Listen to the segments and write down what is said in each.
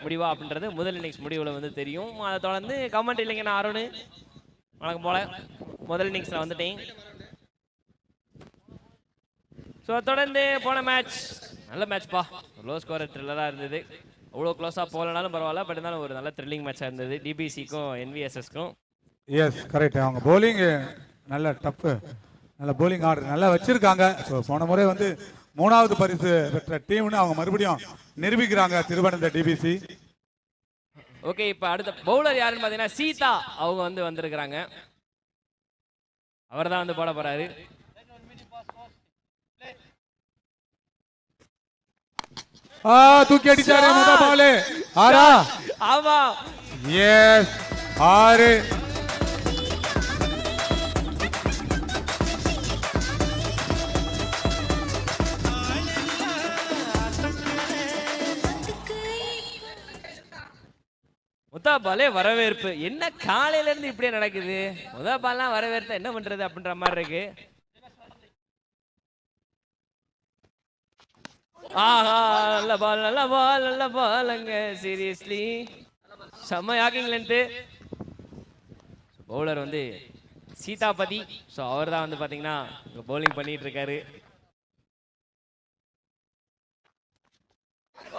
முடிவா அப்படின்றது முதல் இன்னிங்ஸ் முடிவில் வந்து தெரியும். அதை தொடர்ந்து கமெண்ட் இல்லைங்க, நான் அருண் வணக்கம் போல முதல் இன்னிங்ஸில் வந்துட்டேன். ஸோ தொடர்ந்து போன மேட்ச் நல்ல மேட்ச்ப்பா, லோ ஸ்கோர் த்ரில்லராக இருந்தது. அவ்வளோ க்ளோஸாக போகலனாலும் பரவாயில்ல, பட் இருந்தாலும் ஒரு நல்ல த்ரில்லிங் மேட்சாக இருந்தது டிபிசிக்கும் என்விஎஸ்எஸ்க்கும். எஸ் கரெக்ட், அவங்க போலிங் நல்ல டப்பு, நல்ல போலிங் ஆர்டர் நல்லா வச்சிருக்காங்க. ஸோ போன முறை வந்து 3வது பரிசு பெற்ற டீம்னு அவங்க மறுபடியும் நிரூபிக்கிறாங்க திருவனந்தபுரம் டிபிசி. ஓகே, இப்போ அடுத்த பவுலர் யாருன்னு பார்த்தீங்கன்னா சீதா அவங்க வந்து வந்திருக்கிறாங்க. அவர் தான் வந்து போட போறாரு. தூக்கி அடிச்சாரு முதல் பால். ஆறா? ஆமா, எஸ் 6. முதல் பாலே வரவேற்பு. என்ன காலையில இருந்து இப்படியே நடக்குது? முதல் பால்லாம் வரவேற்பு என்ன பண்றது அப்படின்ற மாதிரி இருக்கு. ஆஹா, நல்ல பால் நல்ல பால் நல்ல பாலுங்க. சீரியஸ்லி செம்ம யாக்கிங்லன்ட்டு பவுலர் வந்து சீதாபதி. ஸோ அவர் தான் வந்து பார்த்தீங்கன்னா பவுலிங் பண்ணிட்டு இருக்காரு.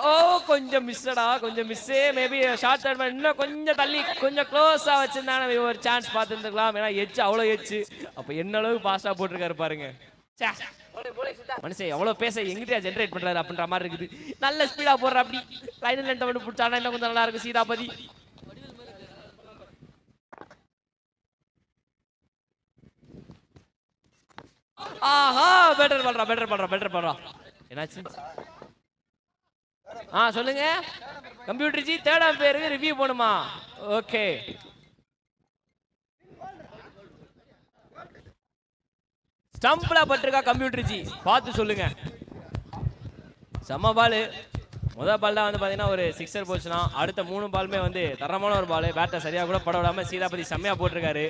ஓ கொஞ்சம் மிஸ்ஸடா, கொஞ்சம் மிஸ்ஸே. மேபி ஷார்ட் ஷாட் இன்னும் கொஞ்சம் தள்ளி கொஞ்சம் க்ளோஸாக வச்சிருந்தாங்க ஒரு சான்ஸ் பார்த்துருந்துக்கலாம். ஏன்னா எச்சு அவ்வளோ எச்சு. அப்போ என்ன அளவுக்கு ஃபாஸ்ட்டாக போட்டிருக்காரு பாருங்க. மனுஷன் எவ்வளோ பேச எங்கிட்ட ஜென்ரேட் பண்ணுறாரு அப்படின்ற மாதிரி இருக்குது. நல்ல ஸ்பீடாக போடுற அப்படி லைனில் லென்ட்டை மட்டும் பிடிச்சானா இன்னும் கொஞ்சம் நல்லா இருக்கும் சீதாபதி. ஆஹா, பெட்டர் பண்றா பெட்டர் பண்றா பெட்டர் பண்றா. என்னாச்சு? சொல்லுங்க கம்ப்யூட்டர் ஜி. 3ஆம் பேருக்கு ரிவ்யூ பண்ணுமா? ஓகே, ஸ்டம்ப்ல பட்டிருக்கா கம்ப்யூட்டர் ஜி, பார்த்து சொல்லுங்க. செம்ம பால். முதல் பால் தான் வந்து பார்த்தீங்கன்னா ஒரு 6 போச்சுன்னா, அடுத்த 3 பாலுமே வந்து தரமான ஒரு பால். பேட்டை சரியாக கூட பட விடாம சீதாபதி செம்மையா போட்டிருக்காரு.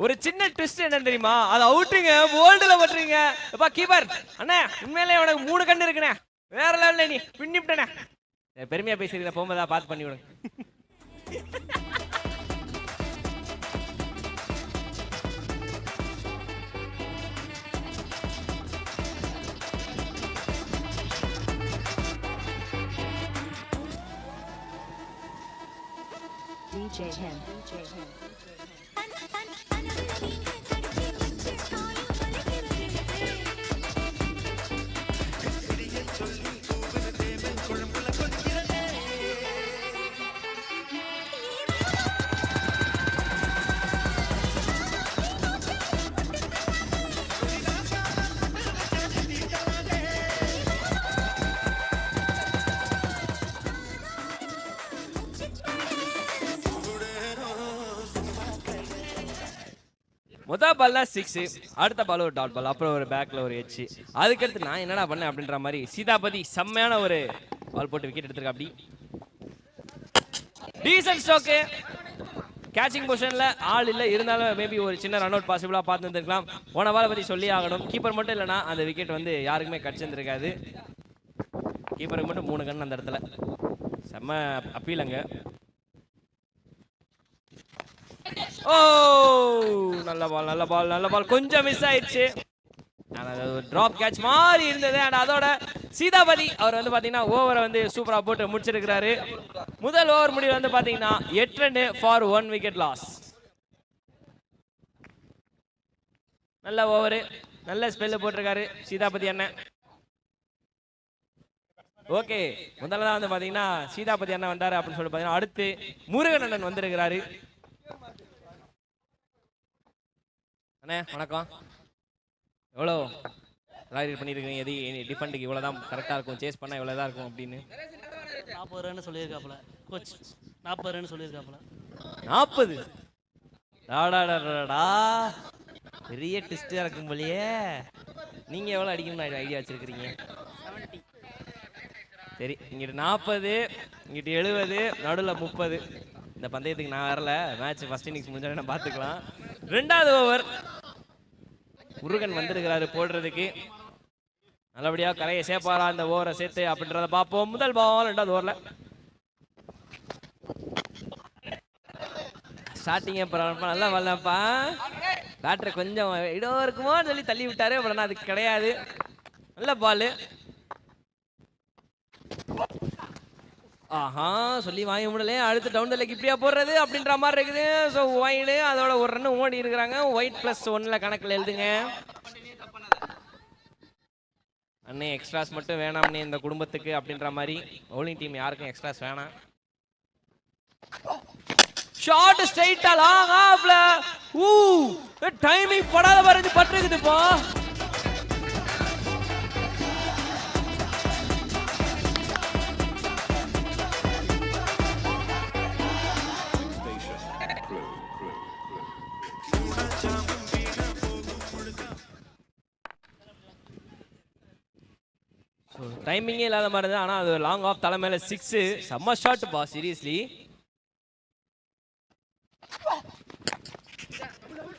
ஒரு சின்ன ட்விஸ்ட் என்ன தெரியுமா? அது அவுட்டுங்க, போல்டுல பண்றீங்க. அப்பா கீப்பர் அண்ணே, உண்மையிலே உனக்கு 3 கண்ணு இருக்குண்ணே, வேற லெவல்ல நீ பின்னிப்டனே. பெருமையா பேசுறீங்க, போகும்போதா பார்த்து பண்ணி விடுங்க. DJ him. முதல் பால்ல 6, அடுத்த பால் ஒரு டாட் பால், அப்புறம் ஒரு பேக்ல ஒரு எச். அதுக்கடுத்து நான் என்னடா பண்ணேன் அப்படின்ற மாதிரி சீதாபதி செம்மையான ஒரு பால் போட்டு விக்கெட் எடுத்திருக்கா. அப்படி டீசன்ட் ஸ்ட்ரோக்கு. கேச்சிங் பொசிஷன்ல ஆள் இல்லை, இருந்தாலும் மேபி ஒரு சின்ன ரன் அவுட் பாசிபிளா பார்த்து இருந்திருக்கலாம். போன பாலை பத்தி சொல்லி ஆகணும். கீப்பர் மட்டும் இல்லைன்னா அந்த விக்கெட் வந்து யாருக்குமே கடிச்சிருந்திருக்காது. கீப்பருக்கு மட்டும் 3 கண் அந்த இடத்துல. செம்ம அப்பீலங்க. ஓ நல்ல பால் நல்ல பால் நல்ல பால். கொஞ்சம் மிஸ் ஆயிடுச்சு. டிராப் கேட்ச் மாதிரி இருந்தது. அண்ட் அதோட சீதாபதி அவர் வந்து பாத்தீங்கன்னா ஓவரை வந்து சூப்பரா போட்டு முடிச்சிருக்கிறாரு. முதல் ஓவர் முடிவு வந்து பாத்தீங்கன்னா 8 ரன் ஃபார் 1 விக்கெட் லாஸ். நல்ல ஓவரு, நல்ல ஸ்பெல் போட்டிருக்காரு சீதாபதி அண்ணன். ஓகே, முதல்ல தான் வந்து பாத்தீங்கன்னா சீதாபதி அண்ணன் வந்தாரு அப்படின்னு சொல்லி பாத்தீங்கன்னா அடுத்து முருகன் அண்ணன் வந்திருக்கிறாரு. அண்ணே வணக்கம். எவ்வளோ ரைட் பண்ணியிருக்கீங்க? எது டிஃபெண்டுக்கு இவ்வளோ தான் கரெக்டாக இருக்கும், சேஸ் பண்ணால் இவ்வளோ தான் இருக்கும் அப்படின்னு 40 ரன் சொல்லியிருக்காப்புல கோச். 40 ரன் சொல்லியிருக்காப்புல. 40 டாடாடாடா பெரிய ட்விஸ்டா இருக்கும் போலயே. நீங்க எவ்வளவு அடிக்கணும்னு ஐடியா வச்சிருக்கீங்க? சரி, இங்கிட்டு 40, இங்கிட்டு 70, நடுவில் 30. இந்த பந்தயத்துக்கு நான் வரல, மேட்ச் ஃபர்ஸ்ட் இன்னிங்ஸ் முடிஞ்சாலும் பார்த்துக்கலாம். 2வது ஓவர் முருகன் வந்திருக்கிறாரு போடுறதுக்கு. நல்லபடியா கரையை சேர்ப்பாரா இந்த ஓவரை சேர்த்து அப்படின்றத பார்ப்போம். முதல் பால் 2வது ஓவர்ல ஸ்டார்டிங் நல்லா வரலப்பா. பேட்டர் கொஞ்சம் இடம் இருக்குமோன்னு சொல்லி தள்ளி விட்டாரு. அவ்வளோனா அது கிடையாது. நல்ல பால். ஆஹா, சொல்லி வாங்கி முடியல. அடுத்து டவுன் த லெக் இப்படியா போடுறது அப்படின்ற மாதிரி இருக்குது. ஸோ ஒயிடு அதோட ஒரு ரன் ஓடி இருக்கிறாங்க. ஒயிட் +1 கணக்கில் எழுதுங்க. அண்ணே எக்ஸ்ட்ராஸ் மட்டும் வேணாம்னே இந்த குடும்பத்துக்கு அப்படின்ற மாதிரி. பவுலிங் டீம் யாருக்கும் எக்ஸ்ட்ராஸ் வேணாம். ஷார்ட் ஸ்ட்ரைட்டா லாங் ஆஃப்ல டைமிங் படாத மாதிரி பட்டிருக்குதுப்பா. டைமிங்கே இல்லாத மாதிரி தான். ஆனால் அது லாங் ஆஃப் தலை மேலே 6. செம்ம ஷாட் பா, சீரியஸ்லி.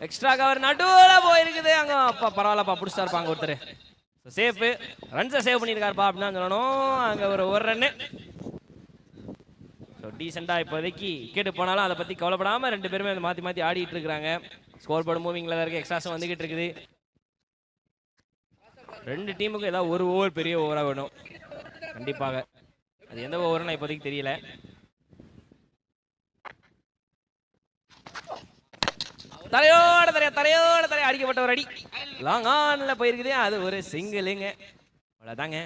எக்ஸ்ட்ரா கவர் நடுவில் போயிருக்குது. அங்க அப்பா பரவாயில்லப்பா, பிடிச்சா இருப்பாங்க ஒருத்தர். சேஃப் ரன்ஸை சேவ் பண்ணியிருக்காருப்பா அப்படின்னு சொல்லணும். அங்கே ஒரு ரன்னு. ஸோ டீசெண்டாக இப்போதைக்கு விக்கெட் போனாலும் அதை பற்றி கவலைப்படாமல் 2 பேருமே மாற்றி மாற்றி ஆடிட்டு இருக்கிறாங்க. ஸ்கோர் போர்டு மூவிங்கில் தான் இருக்குது. எக்ஸ்ட்ராஸும் வந்துக்கிட்டு இருக்குது. 2 டீமுக்கும் ஏதாவது ஒரு ஓவர் பெரிய ஓவராக வேணும் கண்டிப்பாக. அது எந்த ஓவர்னு இப்போதைக்கு தெரியல. தரையோட தரையா அடிக்கப்பட்ட ஒரு அடி லாங் ஆன்ல போயிருக்குது. அது ஒரு சிங்கிளுங்க. அவ்வளோதாங்க.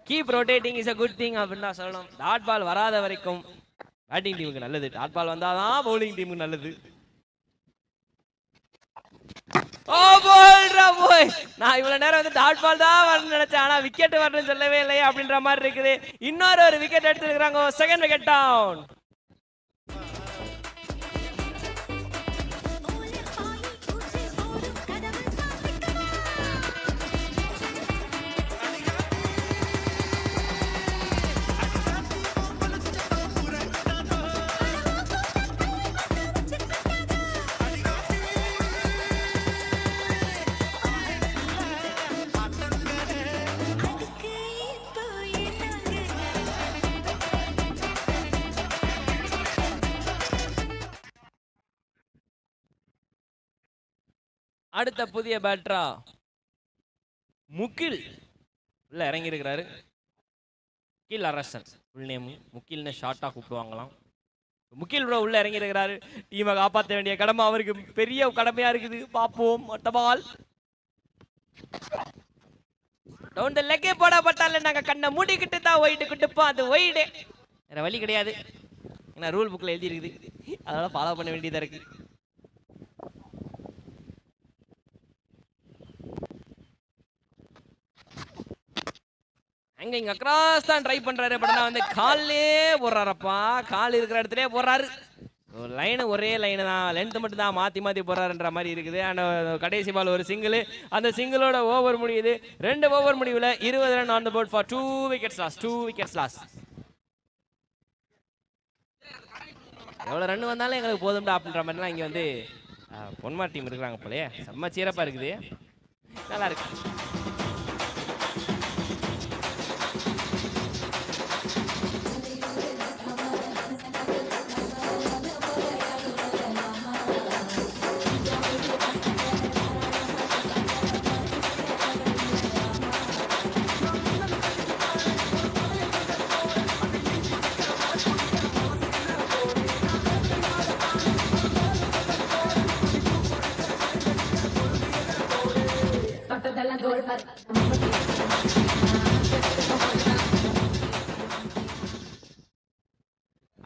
Keep rotating is a good thing அப்படின்னு தான் சொல்லணும். டாட் பால் வராத வரைக்கும் பேட்டிங் டீமுக்கு நல்லது. டாட் பால் வந்தாதான் பவுலிங் டீமுக்கு நல்லது. நான் இவ்வளவு நேரம் வந்து டாட் பால் தான் வரணும்னு நினைச்சேன். ஆனா விக்கெட் வரணும்னு சொல்லவே இல்லையே அப்படின்ற மாதிரி இருக்குது. இன்னொரு விக்கெட் எடுத்துருக்காங்க. Second wicket down. அடுத்த புதிய பேட்டரா முகில் உள்ள இறங்கி இருக்கிறாரு. முகில் அரசன் ஃபுல் நேம். முகில்னு ஷார்ட்டா கூப்பிடுவாங்களாம். முகில் ப்ரோ உள்ள இறங்கி இருக்கிறாரு. டீமை காப்பாற்ற வேண்டிய கடமை அவருக்கு பெரிய கடமையா இருக்குது. பார்ப்போம். பால் டவுன் த லெக்கே போடப்பட்டால நாங்க கண்ணை மூடிக்கிட்டு தான் ஒயிட்டு கிட்டுப்போம். அது ஒயிடு, வேற வழி கிடையாது. ஏன்னா ரூல் புக்ல எழுதி இருக்குது. அதனால ஃபாலோ பண்ண வேண்டியதா இருக்கு. அங்க இங்க அக்ராஸ் தான் ட்ரை பண்றாரு. பட் வந்து கால்லே போடுறாரப்பா. கால் இருக்கிற இடத்துல போடுறாரு. லைனு ஒரே லைனு தான், லென்த் மட்டும் தான் மாற்றி மாற்றி போடுறாருன்ற மாதிரி இருக்குது. ஆனால் கடைசி பால் ஒரு சிங்கிள். அந்த சிங்கிளோட ஓவர் முடியுது. 2 ஓவர் முடிவில் 20 run on the board for 2 wickets loss. 2 wickets loss. எவ்வளோ ரன் வந்தாலும் எங்களுக்கு போதும்டா அப்படின்ற மாதிரிலாம் இங்கே வந்து பொன்மா டீம் இருக்கிறாங்க போலயே. செம்ம சீரப்பாக இருக்குது. நல்லா இருக்கு.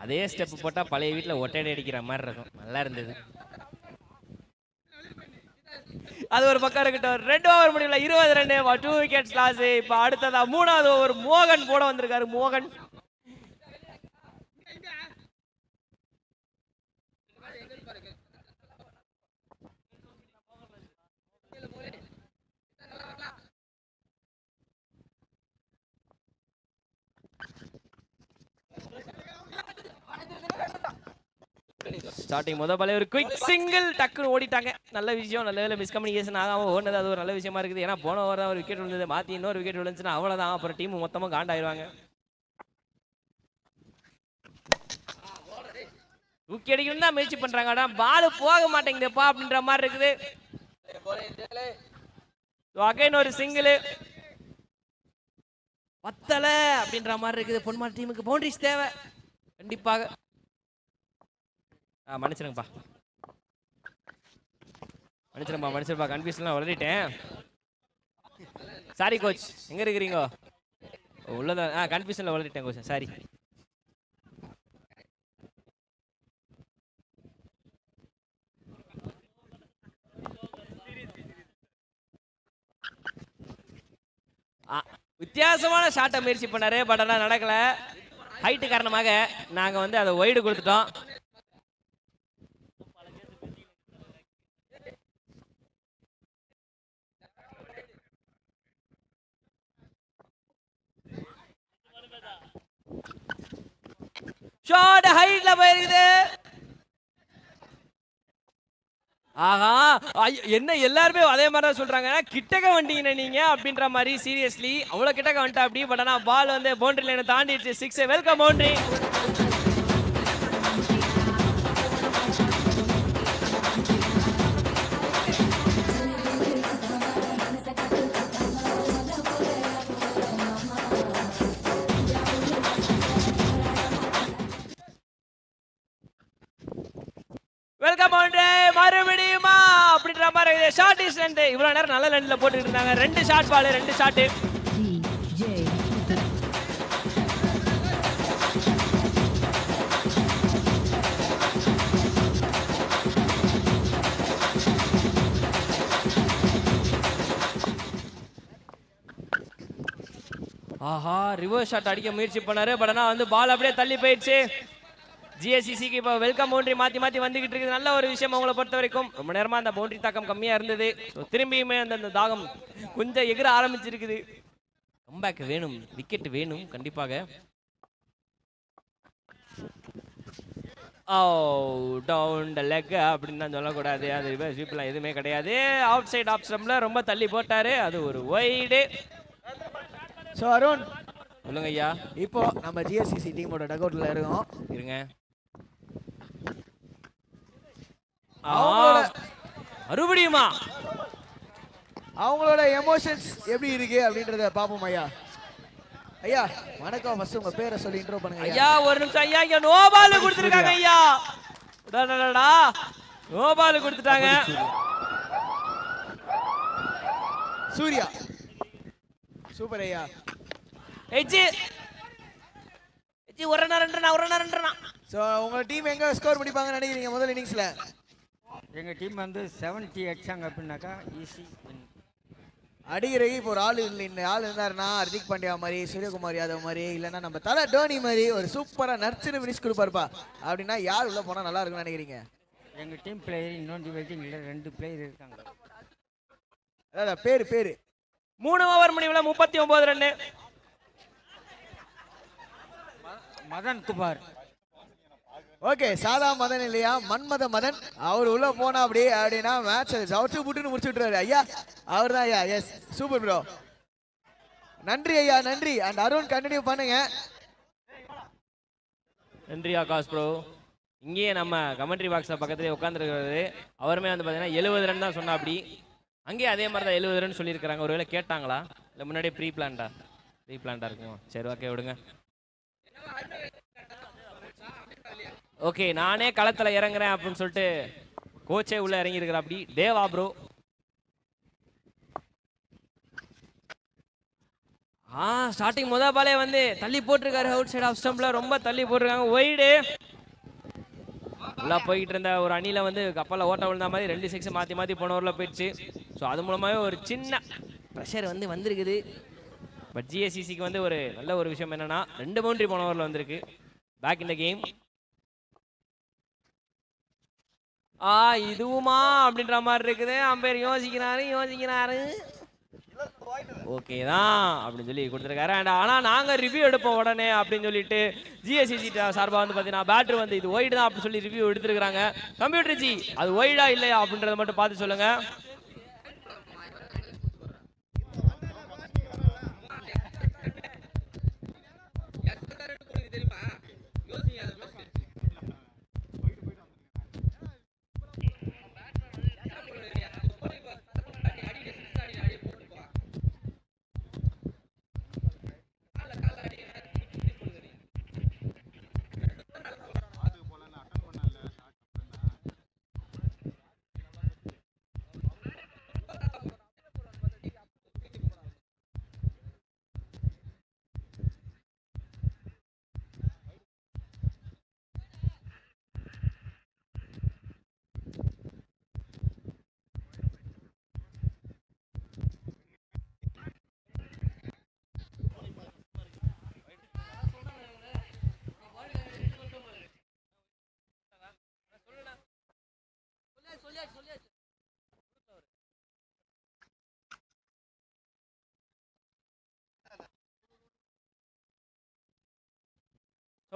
அதே ஸ்டெப் போட்டா பழைய வீட்டில் ஒட்டடை அடிக்கிற மாதிரி இருக்கும். நல்லா இருந்தது. அது ஒரு பக்கம் இருக்கட்டும். 2 ஓவர் முடியல 20 ரன் 2 wickets loss. இப்ப அடுத்ததா 3வது ஓவர் மோகன் போட வந்திருக்காரு. மோகன் ஸ்டார்டிங் பாலே ஒரு குயிக் சிங்கிள் டக்குன்னு ஓடிட்டாங்க. நல்ல விஷயம், நல்ல வேலை மிஸ்கம்யூனிகேஷன் ஆகாம ஓடுனது அது ஒரு நல்ல விஷயமா இருக்குது. ஏன்னா போன ஓவர் தான் ஒரு விக்கெட் விழுந்தது, மாற்றி இன்னொரு விக்கெட் விழுந்துச்சுன்னா அவ்வளோதான், அப்புறம் டீம் மொத்தமாக காண்டாயிருவாங்க. தூக்கி அடிக்கணும் தான் முயற்சி பண்றாங்க, ஆனா பால் போக மாட்டேங்குதுப்பா அப்படின்ற மாதிரி இருக்குது. அகைன் ஒரு சிங்கிள் பத்தல அப்படின்ற மாதிரி இருக்குது. பொன்மால் டீமுக்கு பவுண்டரிஸ் தேவை கண்டிப்பாக. மன்னிச்சிருங்கப்பா மன்னிச்சிருப்பா கன்ஃபியூஷன்லாம் வளரிட்டேன். சாரி கோச், எங்க இருக்கிறீங்க? உள்ளதான் கன்ஃபியூஷன்ல வளரிட்டேன் கோச், சாரி. வித்தியாசமான ஷாட்டை முயற்சி பண்ணாரு, பட் ஆனால் நடக்கல. ஹைட்டு காரணமாக நாங்கள் வந்து அதை ஒய்டு கொடுத்துட்டோம். ஷாட் ஹைட்ல போயிருக்குது. ஆஹா, என்ன எல்லாருமே அதே மாதிரி தான் சொல்றாங்க, கிட்டக்க வந்துட்டீங்க நீங்க அப்படின்ற மாதிரி. சீரியஸ்லி அவ்வளவு கிட்டக்க வந்துட்டா அப்படி, பட் ஆனா பால் வந்து பவுண்டரி லைனை தாண்டிடுச்சு. 6 வெல்கம் பவுண்டரி. வெல்கம் பவுண்டரி மறுபடியுமா அப்படின்ற மாதிரி. Short is length. இவ்வளவு நேரம் நல்ல லென்த்ல போட்டுட்டு இருந்தாங்க. 2 ஷாட் பால், 2 ஷாட். ஆஹா, ரிவர்ஸ் ஷாட் அடிக்க முயற்சி பண்ணாரு, பட் ஆனா வந்து பால் அப்படியே தள்ளி போயிடுச்சு. ஜிஎஸ்சிசிக்கு இப்போ வெல்கம் பவுண்டரி மாற்றி மாற்றி வந்துகிட்டு இருக்குது. நல்ல ஒரு விஷயம் அவங்கள பொறுத்த வரைக்கும். ரொம்ப நேரமாக அந்த பவுண்டரி தாக்கம் கம்மியாக இருந்தது. ஸோ திரும்பியுமே அந்த தாகம் கொஞ்சம் எகிர ஆரம்பிச்சிருக்குது. கம்பேக் வேணும், விக்கெட் வேணும் கண்டிப்பாக. டவுன் த லெக் அப்படின்னு தான் சொல்லக்கூடாது. அது ரிவர்ஸ் ஸ்வீப்லாம் எதுவுமே கிடையாது. அவுட் சைட் ஆஃப் ஸ்டம்ப்ல ரொம்ப தள்ளி போட்டாரு, அது ஒரு ஒய்டு. ஸோ அருண் சொல்லுங்க ஐயா. இப்போ நம்ம ஜிஎஸ்சிசி டீமோட டக் அவுட்ல இருக்கோம். இருங்க. மறுபடியுமா அவங்களோட எமோஷன்ஸ் எப்படி இருக்கு அப்படின்றத பாப்போம். ஐயா ஐயா வணக்கம். ஃபர்ஸ்ட் உங்க பேரை சொல்லி இன்ட்ரோ பண்ணுங்க ஐயா. ஒரு நிமிஷம் ஐயா, இங்க நோ பால் கொடுத்துருக்காங்க ஐயா. டடடடா, நோ பால் கொடுத்துட்டாங்க. சூர்யா சூப்பர் ஐயா. எஜி ஒரு ரன். ஸோ உங்க டீம் எங்க ஸ்கோர் முடிப்பாங்கன்னு நினைக்கிறீங்க முதல் இன்னிங்ஸ்ல? எங்கள் டீம் வந்து 70 அடிச்சாங்க அப்படின்னாக்கா ஈஸி. அடிக்கிறதுக்கு இப்போ ஒரு ஆள் இல்லை. இந்த ஆள் இருந்தாருன்னா ஹர்திக் பாண்டியா மாதிரி, சூரியகுமார் யாதவ் மாதிரி, இல்லைன்னா நம்ம தலை டோனி மாதிரி ஒரு சூப்பராக நர்ச்சரி ஃபினிஷ் கொடுப்பாருப்பா. அப்படின்னா யார் உள்ள போனால் நல்லா இருக்கும்னு நினைக்கிறீங்க? எங்கள் டீம் பிளேயர் இன்னொன்று வெயிட்டிங்கில் 2 பிளேயர் இருக்காங்க. அதான் பேர் 3 ஓவர் முடிவுல 39 ரன். மதன் குமார். ஓகே, சாதா மதன் இல்லையா, மன்மத மதன். அவர் உள்ள போனா அப்படின்னா மேட்ச் சவுச்சு புட்டுன்னு முடிச்சு விட்டுறாரு ஐயா. அவர் தான் ஐயா. Yes, super bro. நன்றி ஐயா, நன்றி. அண்ட் அருண் கண்டினியூ பண்ணுங்க. நன்றி ஆகாஷ் ப்ரோ. இங்கேயே நம்ம கமெண்ட்ரி பாக்ஸில் பக்கத்துலேயே உட்காந்துருக்கிறது. அவருமே வந்து பார்த்தீங்கன்னா 70 ரன் தான் சொன்னா. அப்படி அங்கேயே அதே மாதிரி தான் 70 ரன் சொல்லியிருக்கிறாங்க. ஒருவேளை கேட்டாங்களா இல்லை முன்னாடியே ப்ரீ பிளான்டா இருக்கும். சரி, ஓகே விடுங்க. ஓகே, நானே களத்தில் இறங்குறேன் அப்படின்னு சொல்லிட்டு கோச்சே உள்ள இறங்கி இருக்கிற. அப்படி தேவா ப்ரோ. ஸ்டார்டிங் பாலே வந்து தள்ளி போட்டிருக்காரு. அவுட் சைட் ஆஃப் ஸ்டம்ப்ல ரொம்ப தள்ளி போட்டிருக்காங்க. ஒய்டு உள்ள போய்கிட்டு இருந்த ஒரு அணியில வந்து கப்பலில் ஓட்ட விழுந்த மாதிரி 2 6 மாற்றி போன ஓவரில் போயிடுச்சு. ஸோ அது மூலமாகவே ஒரு சின்ன ப்ரெஷர் வந்து வந்திருக்குது. பட் ஜிஎஸ்சிசிக்கு வந்து ஒரு நல்ல ஒரு விஷயம் என்னன்னா 2 பவுண்டரி போன ஓவரில் வந்திருக்கு. Back in the game. இதுவுமா அப்படின்ற மாதிரி இருக்குது. அம்பேர் யோசிக்கிறாரு. ஓகே தான் அப்படின்னு சொல்லி கொடுத்துருக்காரு. அண்ட் ஆனால் நாங்கள் ரிவ்யூ எடுப்போம் உடனே அப்படின்னு சொல்லிட்டு ஜிஎஸ்சிசி சார்பாக வந்து பார்த்தீங்கன்னா பேட்ரு வந்து இது ஒய்டு தான் அப்படின்னு சொல்லி ரிவ்யூ எடுத்துருக்காங்க. கம்ப்யூட்டர் ஜி அது ஒய்டா இல்லையா அப்படின்றத மட்டும் பார்த்து சொல்லுங்க.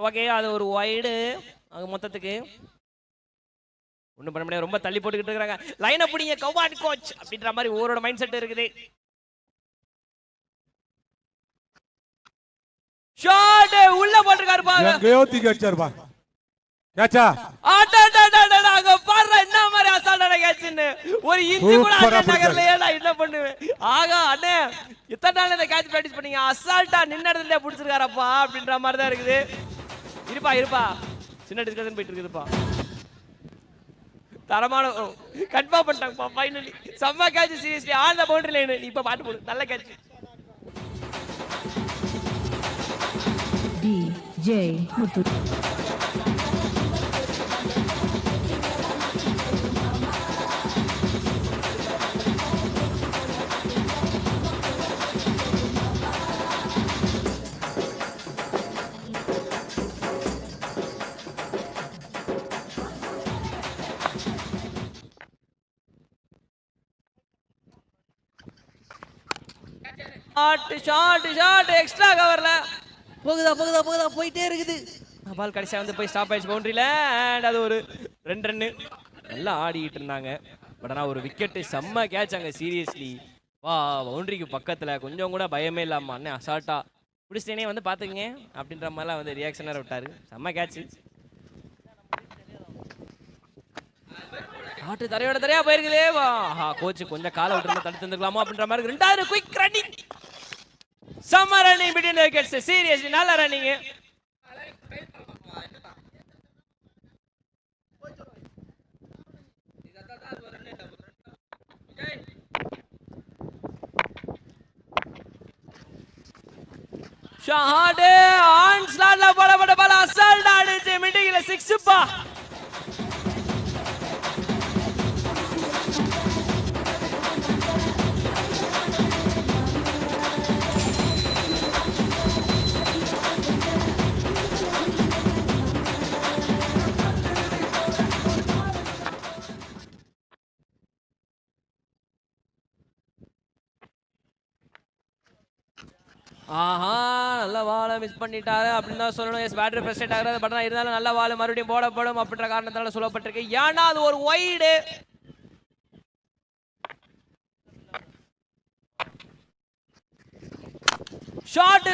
ஓகே அது ஒரு ஒய்டு அது மொத்தத்துக்கு ஒன்றும் பண்ண முடியாது. ரொம்ப தள்ளி போட்டுக்கிட்டு இருக்காங்க. லைனை பிடிங்க கவாட் கோச் அப்படின்ற மாதிரி ஒவ்வொரு மைண்ட் செட் இருக்குது. ஷாட் உள்ள போட்டுருக்காரு பாருங்க. எங்கேயோ தூக்கி அடிச்சாரு பா. கேட்சா அங்க பாரு என்ன மாதிரி அசால்ட்டான கேட்ச்னு ஒரு இன்ச் கூட அண்ணே நகர்லயே நான் என்ன பண்ணுவேன். ஆகா அண்ணே இத்தனை நாள் இந்த கேட்ச் பிராக்டிஸ் பண்ணீங்க அசால்ட்டா நின்ன இடத்துல பிடிச்சிருக்காரப்பா அப்படின்ற மாதிரி தான் இருக்குது. இருப்பா சின்ன டிஸ்கஷன் போயிட்டு இருக்குதுப்பா. தரமான கன்ஃபார்ம் பண்ணிட்டாங்கப்பா ஃபைனலி. செம்ம catch seriously on the boundary line. இப்ப பாட்டு போடு நல்ல catch. DJ Muthu. Shot extra கவர்ல போகுதா போயிட்டே இருக்குது. பால் கடைசியா வந்து போய் ஸ்டாப் ஆயிடுச்சு பவுண்டரியில. அண்ட் அது ஒரு 2 ரன்னு நல்லா ஆடிக்கிட்டு இருந்தாங்க. பட் ஆனால் ஒரு விக்கெட்டு செம்ம கேட்ச் அங்கே சீரியஸ்லி. வா பவுண்டரிக்கு பக்கத்தில் கொஞ்சம் கூட பயமே இல்லாமல் அண்ணே அசால்ட்டா பிடிச்சிட்டேனே வந்து பார்த்துக்குங்க அப்படின்ற மாதிரிலாம் வந்து ரியாக்ஷனாக விட்டாரு. செம்ம கேட்ச். ஆட்டு தரையா போயிருக்குதே. வா கோச்சு கொஞ்சம் காலை விட்டு தடுத்து வந்துக்கலாமோ அப்படின்ற மாதிரி. 2வது குயிக் ரன்னிங் செம்ம ரன்னிங் பிட்வீன் விக்கெட்ஸ் சீரியஸ்லி நல்ல ரன்னிங். ஷாட் ஆன் ஸ்லாட்ல போடப்பட்ட பால் அசால்ட்டா அடிச்சு மிடில 6 பா. ஆஹா நல்ல வாழை மிஸ் பண்ணிட்டாரு அப்படின்னு தான் சொல்லணும். எஸ் பேட்டரி ஃப்ரஸ்ட்ரேட் ஆகுறது. பட் இருந்தாலும் நல்ல வாழை மறுபடியும் போடப்படும் அப்படின்ற காரணத்தால சொல்லப்பட்டிருக்கு. ஏன்னா அது ஒரு ஒய்டு. ஷாட்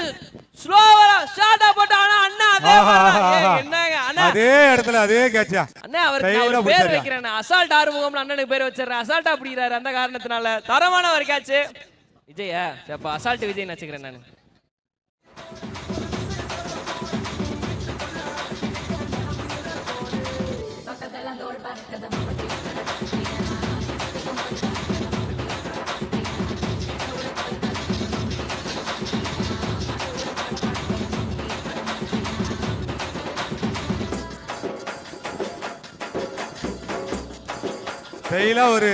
ஸ்லோவா ஷாட்டா போட்டானா அண்ணா என்னங்க அண்ணா அதே இடத்துல அதே கேட்சா அண்ணா அவருக்கு பேர் வைக்கிறேன். அசால்ட் ஆறுமுகம்னு அண்ணனுக்கு பேர் வச்சிடுறேன். அசால்ட்டா அப்படிங்கிறாரு அந்த காரணத்தினால தரமான ஒரு கேட்ச். விஜயா அப்ப அசால்ட் விஜய் நினைச்சுக்கிறேன் நான். ஸ்டைலா ஒரு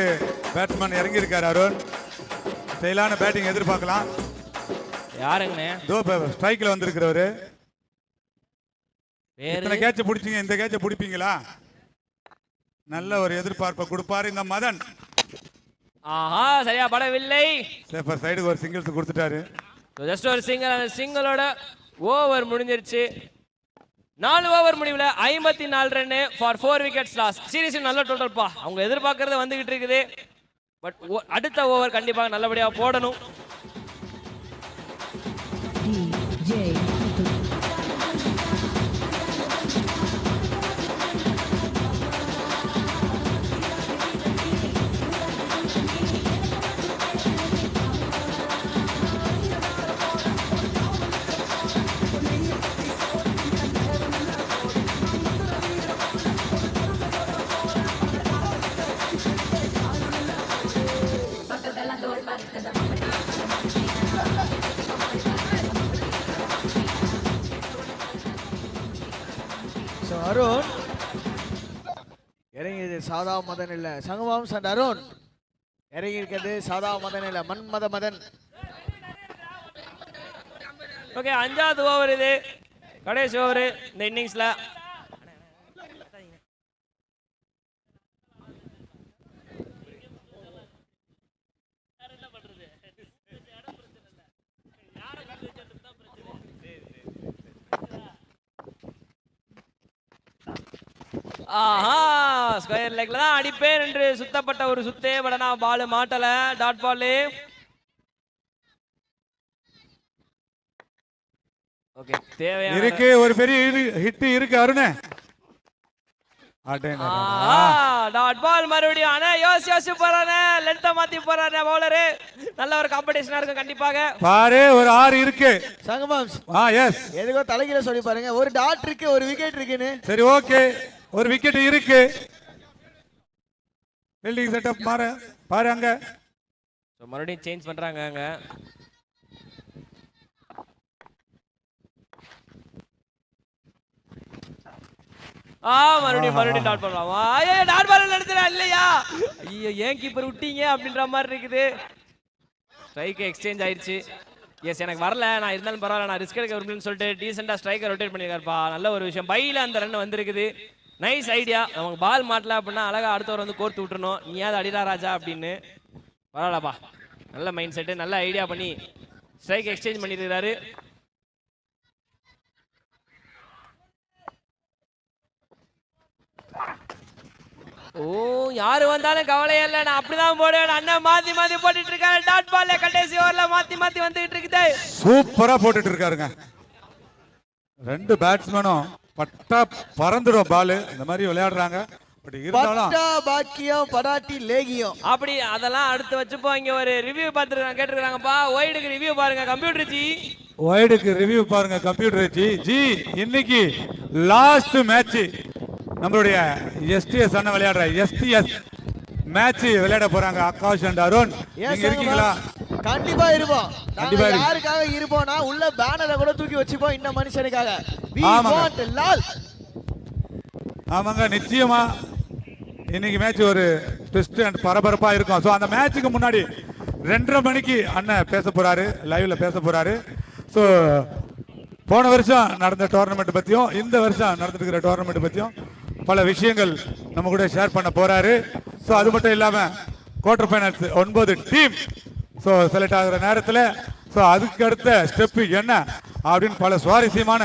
பேட்ஸ்மேன் இறங்கி இருக்காரு அருண். ஸ்டைலான பேட்டிங் எதிர்பார்க்கலாம். யாருங்கண்ணே? இதோ ஸ்ட்ரைக்ல வந்திருக்கிறவரு. எத்தனை கேட்ச் பிடிச்சிங்க, இந்த கேட்ச பிடிப்பீங்களா? நல்ல ஒரு எதிர்பார்ப்பை கொடுப்பாரு இந்த மதன். ஆஹா சரியா படவில்லை. சேஃபர் சைடுக்கு ஒரு சிங்கிள்ஸ் கொடுத்துட்டாரு. ஜஸ்ட் ஒரு சிங்கிள், அந்த சிங்கிளோட ஓவர் முடிஞ்சிருச்சு. 4 ஓவர் முடிவில் 54 run for 4 wickets loss. Series நல்ல டோட்டல்ப்பா. அவங்க எதிர்பார்க்கறது வந்துகிட்டு இருக்குது. பட் அடுத்த ஓவர் கண்டிப்பாக நல்லபடியாக போடணும். ஸோ அருண் இறங்கியது சாதா மதன் இல்லை, சங்கமாம்ஸ் அண்ட் அருண் இறங்கி இருக்கிறது சாதா மதன் இல்லை, மன்மத மதன். ஓகே 5வது ஓவர் இது, கடைசி ஓவர் இந்த இன்னிங்ஸ்ல. ஆஹா ஸ்கொயர் லெக்ல தான் அடிப்பேன் என்று சுத்தப்பட்ட ஒரு சுத்தே படனா பால் மாட்டல. Dot ball. ஓகே தேவையான இருக்கு ஒரு பெரிய ஹிட் இருக்கு அருணே. டாட் பால் மறுபடியும். ஆனா யோசி போறானே, லென்த்த மாத்தி போறானே பவுலரு. நல்ல ஒரு காம்படிஷனா இருக்கும் கண்டிப்பாக. பாரு ஒரு 6 இருக்கு சங்கமாம்ஸ். எஸ் எதுக்கோ தலைகீழ சொல்லி பாருங்க, ஒரு டாட் இருக்கு ஒரு விக்கெட் இருக்குன்னு. சரி ஓகே, ஒரு விக்கெட் இருக்கு. ஃபீல்டிங் செட்டப் மாற பாரு அங்க. மறுபடியும் சேஞ்ச் பண்றாங்க அங்க. மறுபடியும் டாட் பண்ணலாம். ஐயோ டாட் பால் எடுத்துறா இல்லையா? ஐயோ ஏன் கீப்பர் விட்டீங்க அப்படின்ற மாதிரி இருக்குது. ஸ்ட்ரைக் எக்ஸ்சேஞ்ச் ஆயிடுச்சு. எஸ் எனக்கு வரல, நான் இருந்தாலும் பரவாயில்ல, நான் ரிஸ்க் எடுக்க விரும்புன்னு சொல்லிட்டு டீசெண்டா ஸ்ட்ரைக்கர் ரொட்டேட் பண்ணிருக்காருப்பா. நல்ல ஒரு விஷயம். பையில அந்த ரன் வந்திருக்குது. Nice idea. நமக்கு பால் மாட்டல அப்படின்னா அழகா அடுத்தவர் வந்து கோர்த்து விட்டுறணும். நீயாவது அடிடா ராஜா அப்படின்னு. பரவாயில்லப்பா, நல்ல மைண்ட் செட்டு, நல்ல ஐடியா பண்ணி ஸ்ட்ரைக் எக்ஸ்சேஞ்ச் பண்ணிருக்காரு. ஓ யாரு வந்தாலும் கவலையே இல்லை, நான் அப்படிதான் போடுவேன். அண்ணன் மாத்தி மாத்தி போட்டுட்டு இருக்காரு. டாட் பால்ல கடைசி ஓவர்ல மாத்தி மாத்தி வந்துட்டு இருக்குது. சூப்பரா போட்டுட்டு இருக்காருங்க. 2 பேட்ஸ்மேனும் பட்டா பறந்துடும் பால். இந்த மாதிரி விளையாடுறாங்க. பட் இருந்தாலும் பட்டா பாக்கியம் படாட்டி லேகியம் அப்படி அதெல்லாம் அடுத்து வச்சுப்போம். இங்க ஒரு ரிவ்யூ பார்த்துருக்காங்க, கேட்டிருக்காங்கப்பா. ஒய்டுக்கு ரிவ்யூ பாருங்க கம்ப்யூட்டர் ஜி. ஒய்டுக்கு ரிவ்யூ பாருங்க கம்ப்யூட்டர் ஜி. ஜி இன்னைக்கு லாஸ்ட் மேட்ச் நம்மளுடைய எஸ்டிஎஸ் அண்ணன் விளையாடுற எஸ்டிஎஸ் மேட்ச் விளையாட போறாங்க. ஆகாஷ் அண்ட் அருண் நீங்க இருக்கீங்களா? கண்டிப்பா இருப்போம். நாங்க யாருக்காக இருப்போம்னா உள்ள பேனரை கூட தூக்கி வச்சுப்போம் இந்த மனுஷனுக்காக. We want Lal. ஆமாங்க நிச்சயமா இன்னைக்கு மேட்ச் ஒரு ட்விஸ்ட் அண்ட் பரபரப்பா இருக்கும். ஸோ அந்த மேட்சுக்கு முன்னாடி 2:30 மணிக்கு அண்ணன் பேச போறாரு, லைவ்ல பேச போறாரு. ஸோ போன வருஷம் நடந்த டோர்னமெண்ட் பத்தியும் இந்த வருஷம் நடந்துட்டு இருக்கிற டோர்னமெண்ட் பத்தியும் பல விஷயங்கள் நம்ம கூட ஷேர் பண்ண போறாரு. ஸோ அது மட்டும் இல்லாம quarter finals 9 team so select ஆகிற நேரத்தில் ஸோ அதுக்கு அடுத்த ஸ்டெப்பு என்ன அப்படின்னு பல சுவாரஸ்யமான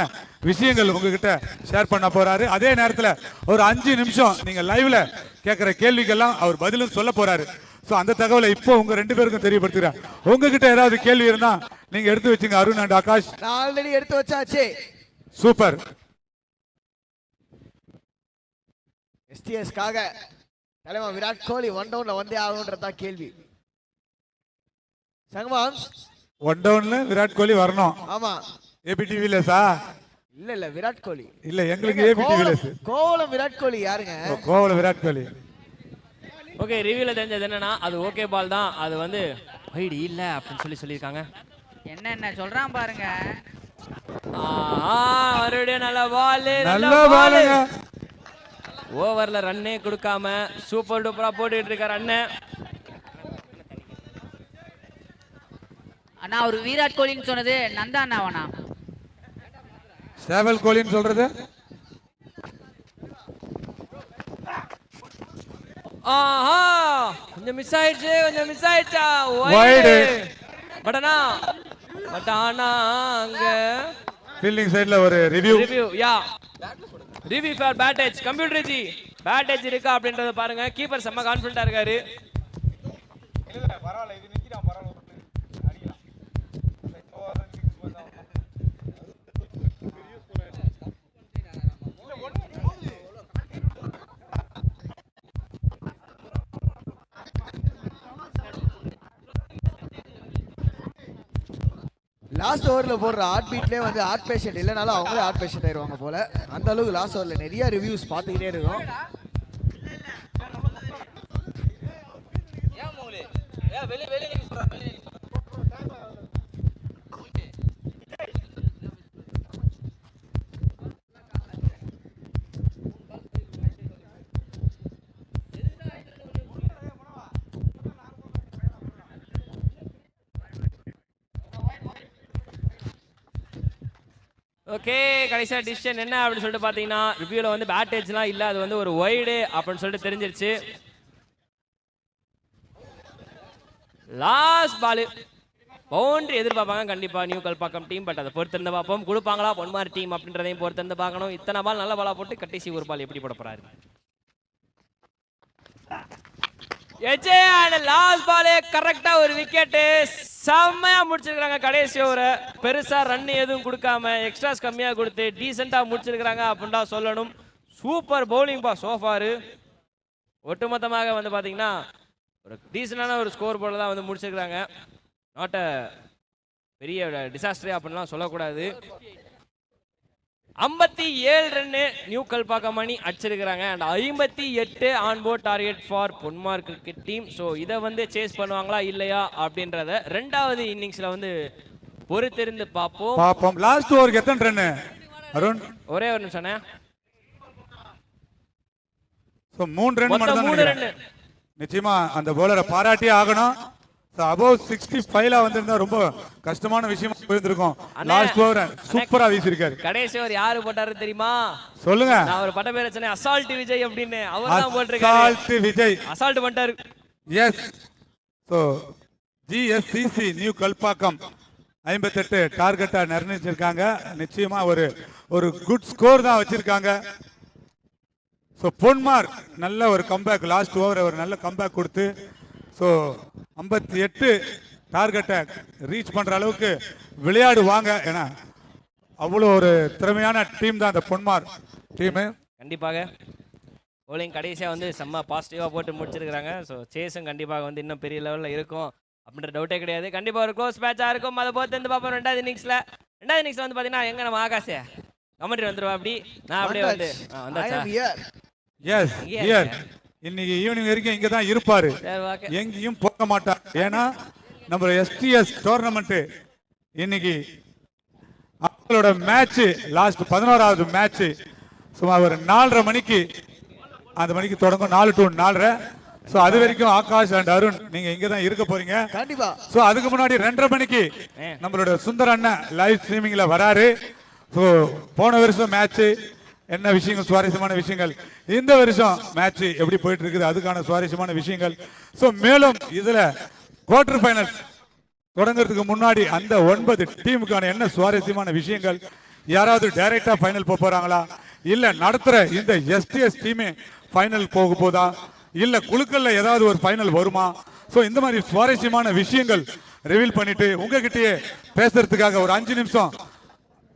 விஷயங்கள் உங்ககிட்ட ஷேர் பண்ண போறாரு. அதே நேரத்தில் ஒரு 5 நிமிஷம் நீங்க லைவ்ல கேட்குற கேள்விக்கெல்லாம் அவர் பதிலும் சொல்ல போறாரு. ஸோ அந்த தகவலை இப்போ உங்க 2 பேருக்கும் தெரியப்படுத்துகிறேன். உங்ககிட்ட ஏதாவது கேள்வி இருந்தா நீங்க எடுத்து வச்சுங்க அருண் அண்ட் ஆகாஷ். நான் ஆல்ரெடி எடுத்து வச்சாச்சு. சூப்பர். எஸ்டிஎஸ்காக தலைவர் விராட் கோலி 1 டவுன்ல வந்தே ஆகணும்ன்றதா கேள்வி. சங்கமாம்ஸ் 1 டவுன்ல விராட் கோலி வரணும். ஆமா. ஏபிடி வில்லேஸா? இல்ல விராட் கோலி இல்ல எங்களுக்கு ஏபிடி வில்லேஸ். கோவலம் விராட் கோலி யாருங்க? கோவலம் விராட் கோலி. ஓகே ரிவ்யூல தெரிஞ்சது என்னன்னா அது ஓகே பால் தான், அது வந்து வைடு இல்ல அப்படின்னு சொல்லியிருக்காங்க. என்ன சொல்றான் பாருங்க. மறுபடியும் நல்ல பால், நல்ல பாலுங்க. ஓவர்ல ரன்னே கொடுக்காம சூப்பர் டூப்பரா போட்டுட்டு இருக்காரு அண்ணன். அண்ணா அவர் விராட் கோலின்னு சொன்னது நந்தா அண்ணாவனா? சேவல் கோலின்னு சொல்றது ஆஹா கொஞ்சம் மிஸ் ஆயிடுச்சு, கொஞ்சம் மிஸ் ஆயிடுச்சா? Wide. பட் ஆனா அங்க ஃபீல்டிங் சைடுல ஒரு review. Review for bat edge. Computer ji bat edge இருக்கா அப்படின்றத பாருங்க. கீப்பர் செம்ம கான்ஃபிடண்டா இருக்காரு. லாஸ்ட் ஓவர்ல போடுற ஹார்ட் பீட்லேயே வந்து ஹார்ட் பேஷண்ட் இல்லைனாலும் அவங்களே ஹார்ட் பேஷண்ட் ஆயிடுவாங்க போல. அந்த அளவுக்கு லாஸ்ட் ஓவர்ல நிறைய ரிவ்யூஸ் பார்த்துக்கிட்டே இருக்கோம். ஓகே, கடைசியா டிசிஷன் என்ன அப்படின்னு சொல்லிட்டு பாத்தீங்கன்னா ரிவ்யூல வந்து பேட்டேஜ்லாம் இல்ல, அது வந்து ஒரு வைடு அப்படின்னு சொல்லிட்டு தெரிஞ்சிருச்சு. லாஸ்ட் பால் பவுண்டரி எதிர்பார்ப்பாங்க கண்டிப்பா நியூ கல்பாக்கம் டீம். பட் அதை பொறுத்திருந்து பார்ப்போம். கொடுப்பாங்களா பொன்மார் டீம் அப்படின்றதையும் பொறுத்திருந்து பார்க்கணும். இத்தனை பால் நல்ல பாலா போட்டு கடைசி ஒரு பால் எப்படி போட போறாரு. லாஸ்ட் பாலே கரெக்டா ஒரு விக்கெட்டு செம்மையா முடிச்சிருக்காங்க. கடைசி ஓவரை பெருசா ரன் எதுவும் கொடுக்காம எக்ஸ்ட்ராஸ் கம்மியா கொடுத்து டீசெண்டா முடிச்சிருக்காங்க அப்படின்டா சொல்லணும். சூப்பர் பவுலிங் பா சோஃபாரு. ஒட்டுமொத்தமாக வந்து பாத்தீங்கன்னா ஒரு டீசெண்டான ஒரு ஸ்கோர் போர்டில் தான் வந்து முடிச்சிருக்காங்க. நாட் அ பெரிய டிசாஸ்டர் அப்படின்லாம் சொல்லக்கூடாது. 57 ரன்னு நியூ கல்பாக்கம் அணி அடிச்சிருக்கிறாங்க. And 58 on board target for Ponmar cricket team. So இதை வந்து சேஸ் பண்ணுவாங்களா இல்லையா அப்படின்றத ரெண்டாவது இன்னிங்ஸ்ல வந்து பொறுத்திருந்து பார்ப்போம். லாஸ்ட் ஓவருக்கு எத்தனை ரன் அருண்? ஒரே ஒரு நிமிஷம். 3 ரன் மட்டும் தான். 3 ரன். நிச்சயமா அந்த பவுலரை பாராட்டியே ஆகணும். அபவ் 65 வந்திருந்தா ரொம்ப கஷ்டமான விஷயமா போயிருந்திருக்கும். லாஸ்ட் ஓவர் சூப்பரா வீசிருக்காரு. கடைசி ஓவர் யாரு போட்டாரு தெரியுமா? சொல்லுங்க. நான் ஒரு பட்ட பேர் சொன்னேன், அசால்ட் விஜய் அப்படின்னு. அவர் தான் போட்டிருக்காரு. அசால்ட் விஜய் அசால்ட் பண்ணிட்டாரு. Yes. So GSCC new Kalpakkam 58 டார்கெட்டா நிர்ணயிச்சிருக்காங்க. நிச்சயமா ஒரு குட் ஸ்கோர் தான் வச்சிருக்காங்க. ஸோ பொன்மார் நல்ல ஒரு கம்பேக், லாஸ்ட் ஓவர் ஒரு நல்ல கம்பேக் கொடுத்து ஸோ 58 டார்கெட்டை ரீச் பண்ற அளவுக்கு விளையாடுவாங்க. ஏன்னா அவ்வளோ ஒரு திறமையான டீம் தான் அந்த பொன்மார் டீமு. கண்டிப்பாக போலிங் கடைசியாக வந்து செம்ம பாசிட்டிவாக போட்டு முடிச்சிருக்கிறாங்க. ஸோ சேஸும் கண்டிப்பாக வந்து இன்னும் பெரிய லெவலில் இருக்கும் அப்படின்ற டவுட்டே கிடையாது. கண்டிப்பாக ஒரு க்ளோஸ் மேட்சாக இருக்கும். அதை பொறுத்து வந்து பார்ப்போம். ரெண்டாவது இன்னிங்ஸில் வந்து பார்த்தீங்கன்னா எங்கே நம்ம ஆகாஷே கமெண்ட்ரி வந்துடுவா. அப்படி நான் அப்படியே வந்து வந்தாச்சா? S here. இன்னைக்கு ஈவினிங் வரைக்கும் இங்க தான் இருப்பாரு, எங்கேயும் போக மாட்டார். ஏன்னா நம்ம எஸ்டிஎஸ் டோர்னமெண்ட் இன்னைக்கு அவங்களோட மேட்ச் லாஸ்ட் 11வது மேட்ச் சுமார் ஒரு 4:30 மணிக்கு அந்த மணிக்கு தொடங்கும். 4 to 4:30. ஸோ அது வரைக்கும் ஆகாஷ் அண்ட் அருண் நீங்க இங்க தான் இருக்க போறீங்க கண்டிப்பா. ஸோ அதுக்கு முன்னாடி 2:30 மணிக்கு நம்மளோட சுந்தர் அண்ணன் லைவ் ஸ்ட்ரீமிங்ல வராரு. ஸோ போன வருஷம் மேட்ச் என்ன விஷயங்கள், சுவாரஸ்யமான விஷயங்கள், இந்த வருஷம் மேட்ச் எப்படி போயிட்டு இருக்குது அதுக்கான சுவாரஸ்யமான விஷயங்கள். ஸோ மேலும் இதுல குவார்டர் ஃபைனல்ஸ் தொடங்குறதுக்கு முன்னாடி அந்த 9 டீமுக்கான என்ன சுவாரஸ்யமான விஷயங்கள், யாராவது டைரக்டா ஃபைனல் போறாங்களா, இல்ல நடத்துற இந்த எஸ்டிஎஸ் டீமே ஃபைனல் போக போதா, இல்ல குழுக்கள்ல ஏதாவது ஒரு ஃபைனல் வருமா, ஸோ இந்த மாதிரி சுவாரஸ்யமான விஷயங்கள் ரிவீல் பண்ணிட்டு உங்ககிட்டயே பேசுறதுக்காக ஒரு 5 நிமிஷம்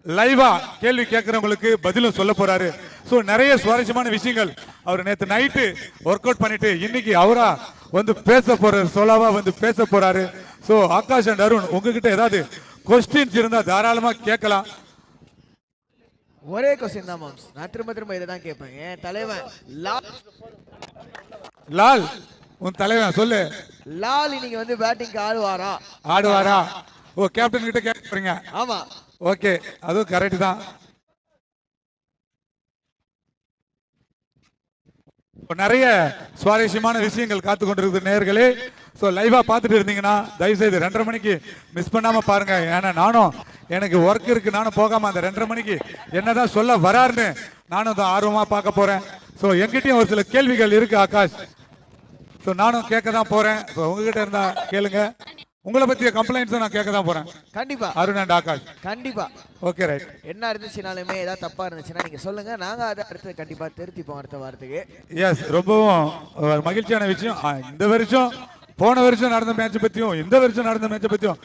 லைவா கேள்வி கேட்கறவங்களுக்கு பதிலும் சொல்ல போறாரு. ஸோ நிறைய சுவாரஸ்யமான விஷயங்கள் அவர் நேற்று நைட்டு ஒர்க் அவுட் பண்ணிட்டு இன்னைக்கு அவரா வந்து பேச போறாரு, சோலாவா வந்து பேச போறாரு. ஸோ ஆகாஷ் அண்ட் அருண் உங்ககிட்ட ஏதாவது கொஸ்டின்ஸ் இருந்தா தாராளமா கேட்கலாம். ஒரே கொஸ்டின் தான் மாம்ஸ், நான் திரும்ப இதை தான் கேட்பேன். என் தலைவன் லால், உன் தலைவன் சொல்லு. லால் இன்னைக்கு வந்து பேட்டிங்க்கு ஆடுவாரா? ஓ, கேப்டன் கிட்ட கேட்க போறீங்க? ஆமா. ஓகே, அதுவும் கரெக்ட் தான். நிறைய சுவாரஸ்யமான விஷயங்கள் காத்து கொண்டிருக்கிற நேயர்களே, ஸோ லைவா பார்த்துட்டு இருந்தீங்கன்னா தயவுசெய்து 2:30 மணிக்கு மிஸ் பண்ணாம பாருங்க. ஏன்னா நானும் எனக்கு ஒர்க் இருக்கு, நானும் போகாம அந்த 2:30 மணிக்கு என்னதான் சொல்ல வராருன்னு நானும் தான் ஆர்வமா பார்க்க போறேன். ஸோ எங்கிட்டயும் ஒரு சில கேள்விகள் இருக்கு ஆகாஷ். ஸோ நானும் கேட்க தான் போறேன். ஸோ உங்ககிட்ட இருந்தா கேளுங்க. உங்களை பற்றிய கம்ப்ளைண்ட்ஸை நான் கேட்க தான் போறேன். கண்டிப்பா அருண் அண்ட் ஆகாஷ். கண்டிப்பா. Okay right. என்ன இருந்துச்சுனாலுமே ஏதாவது தப்பா இருந்துச்சுன்னா நீங்க சொல்லுங்க, நாங்க அதை அடுத்து கண்டிப்பா திருத்திப்போம் அடுத்த வாரத்துக்கு. எஸ், ரொம்பவும் ஒரு மகிழ்ச்சியான விஷயம். இந்த வருஷம் போன வருஷம் நடந்த மேட்ச் பத்தியும் இந்த வருஷம் நடந்த மேட்சை பத்தியும்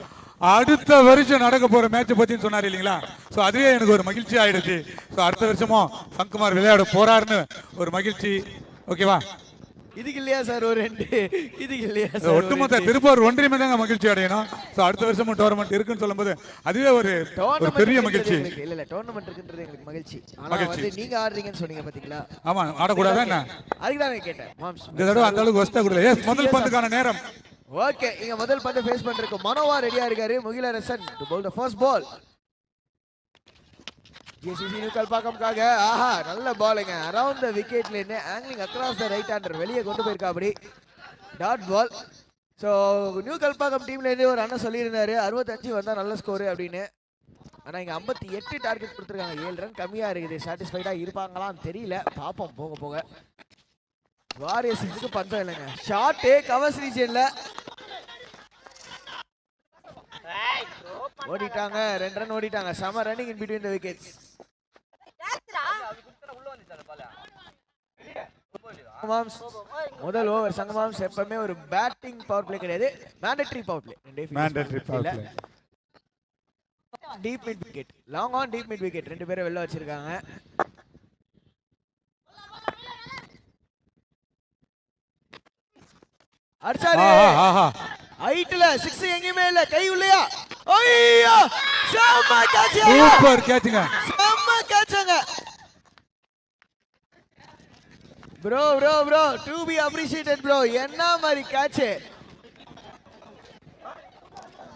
அடுத்த வருஷம் நடக்க போற மேட்சை பத்தியும் சொன்னார் இல்லைங்களா? ஸோ அதுவே எனக்கு ஒரு மகிழ்ச்சி ஆயிடுச்சு. ஸோ அடுத்த வருஷமும் சங்குமார் விளையாட போறாருன்னு ஒரு மகிழ்ச்சி. ஓகேவா? இதுக்கு இல்லையா சார் ஒரு 2? இதுக்கு இல்லையா சார்? ஒட்டுமொத்த திருப்பூர் ஒன்றியமே தாங்க மகிழ்ச்சி அடையணும். ஸோ அடுத்த வருஷமும் டோர்னமெண்ட் இருக்குன்னு சொல்லும்போது அதுவே ஒரு பெரிய மகிழ்ச்சி. இல்ல இல்ல டோர்னமெண்ட் இருக்குன்றது எங்களுக்கு மகிழ்ச்சி. ஆனா வந்து நீங்க ஆடுறீங்கன்னு சொன்னீங்க பாத்தீங்களா? ஆமா, ஆடக்கூடாதா என்ன? அதுக்கு தான் கேட்டேன் மாம்ஸ். இந்த தடவை அந்த அளவுக்கு வஸ்தா கொடுக்கல. எஸ், முதல் பந்துக்கான நேரம். ஓகே, இங்க முதல் பந்து ஃபேஸ் பண்றதுக்கு மனோவா ரெடியா இருக்காரு. Mugilarasan to bowl the first ball. GCC நியூகல்பாக்கம்காக ஆஹா நல்ல பாலுங்க. அரவுண்ட் தி விக்கெட்ல இருந்து angling across the right hander வெளியே கொண்டு போயிருக்கா. அப்படி டாட் பால். ஸோ நியூகல்பாக்கம் டீம்ல இருந்து ஒரு அண்ணன் சொல்லியிருந்தாரு 65 வந்தா நல்ல ஸ்கோர் அப்படின்னு. ஆனா இங்க 58 டார்கெட் கொடுத்துருக்காங்க. 7 ரன் கம்மியா இருக்குது. சாட்டிஸ்ஃபைடா இருப்பாங்களான்னு தெரியல, பாப்போம் போக போக. வாரியர்ஸுக்கு பஞ்சம் இல்லைங்க. ஷாட் கவர்ஸ் ரீஜன்ல ஓடிட்டாங்க. 2 ரன் ஓடிட்டாங்க. சம running in between the wickets. முதல் ஓவர் சங்கமாம்ஸ் எப்பவுமே ஒரு பேட்டிங் பவர் பிளே கிடையாது, mandatory power play. Deep mid wicket, long on deep mid wicket 2 பேரை வெளில வச்சிருக்காங்க. அடிச்சாரு ஹைட்ல 6 எங்கயுமே இல்ல, கை உள்ளயா? ஐயோ செம்ம கேட்ச். சூப்பர் கேட்ச்ங்க. செம்ம கேட்ச்ங்க. bro to be appreciated bro. என்ன மாதிரி கேட்ச்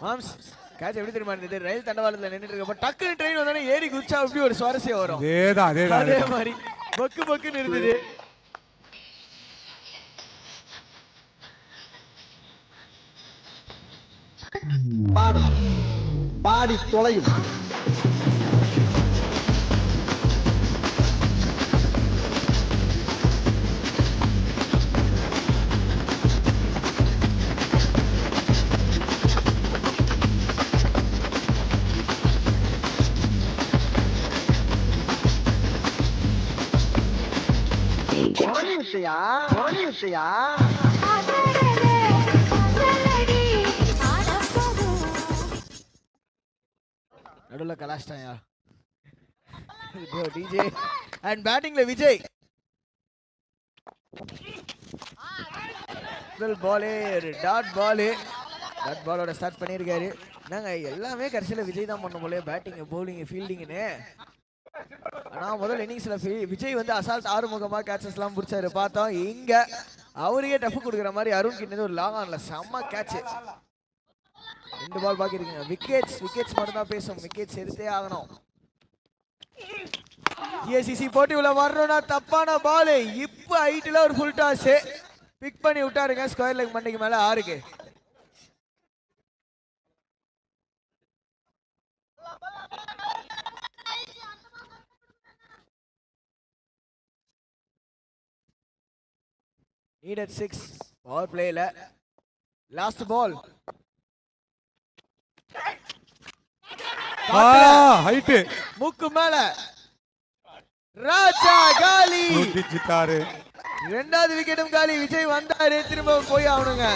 மாம்ஸ். கேட்ச் எப்படி தெரியுமா இருந்தது? ரயில் தண்டவாளத்துல நின்னுட்டு இருக்கப்ப டக்குனு ட்ரெயின் வந்தானே ஏறி குதிச்சா அப்படி ஒரு சுவாரஸ்யம் வரும். அதே மாதிரி பக்கு பக்குன்னு இருந்தது. பாடி தொலையும். விஷயா நடுவுல கலாஷ்டாயா டிஜே. அண்ட் பேட்டிங்ல விஜய். முதல் பாலே டாட் பாலோட ஸ்டார்ட் பண்ணியிருக்காரு. நாங்க எல்லாமே கடைசியில் விஜய் தான் பண்ண போல, பேட்டிங் பவுலிங் ஃபீல்டிங்னு. ஆனா முதல் இன்னிங்ஸ்ல விஜய் வந்து அசால்ட் ஆறுமுகமா கேட்சஸ் எல்லாம் பிடிச்சாரு பார்த்தோம். இங்க அவருக்கே டஃப் கொடுக்குற மாதிரி அருண் கிட்ட ஒரு லாங் ஆன்ல செம்ம கேட்ச். 2 பால் பாக்கி இருக்குங்க. விக்கெட்ஸ் மட்டும் தான் பேசும். விக்கெட்ஸ் எடுத்தே ஆகணும். ஜிஎஸ்சிசி போட்டி உள்ள வரணும்னா தப்பான பால். இப்ப ஹைட்ல ஒரு ஃபுல் டாஸ் பிக் பண்ணி விட்டாருங்க. ஸ்கொயர் லெக் மண்டைக்கு மேல 6க்கு. Needed 6 power playல லாஸ்ட் பால். ஹைட் முக்கு மேல ராஜா காலி. ஊட்டிச்சிட்டாரு. 2வது விக்கெட்டும் காலி. விஜய் வந்தாரு, திரும்ப போய் ஆகணுங்க.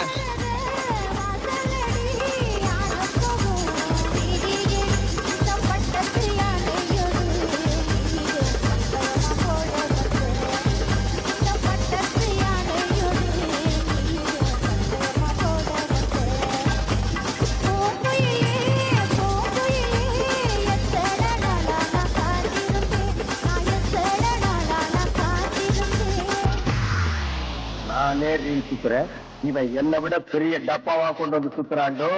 நானே ரீல் சுத்துறேன், இவன் என்னை விட பெரிய டப்பாவா கொண்டு வந்து சுத்துறாண்டோ.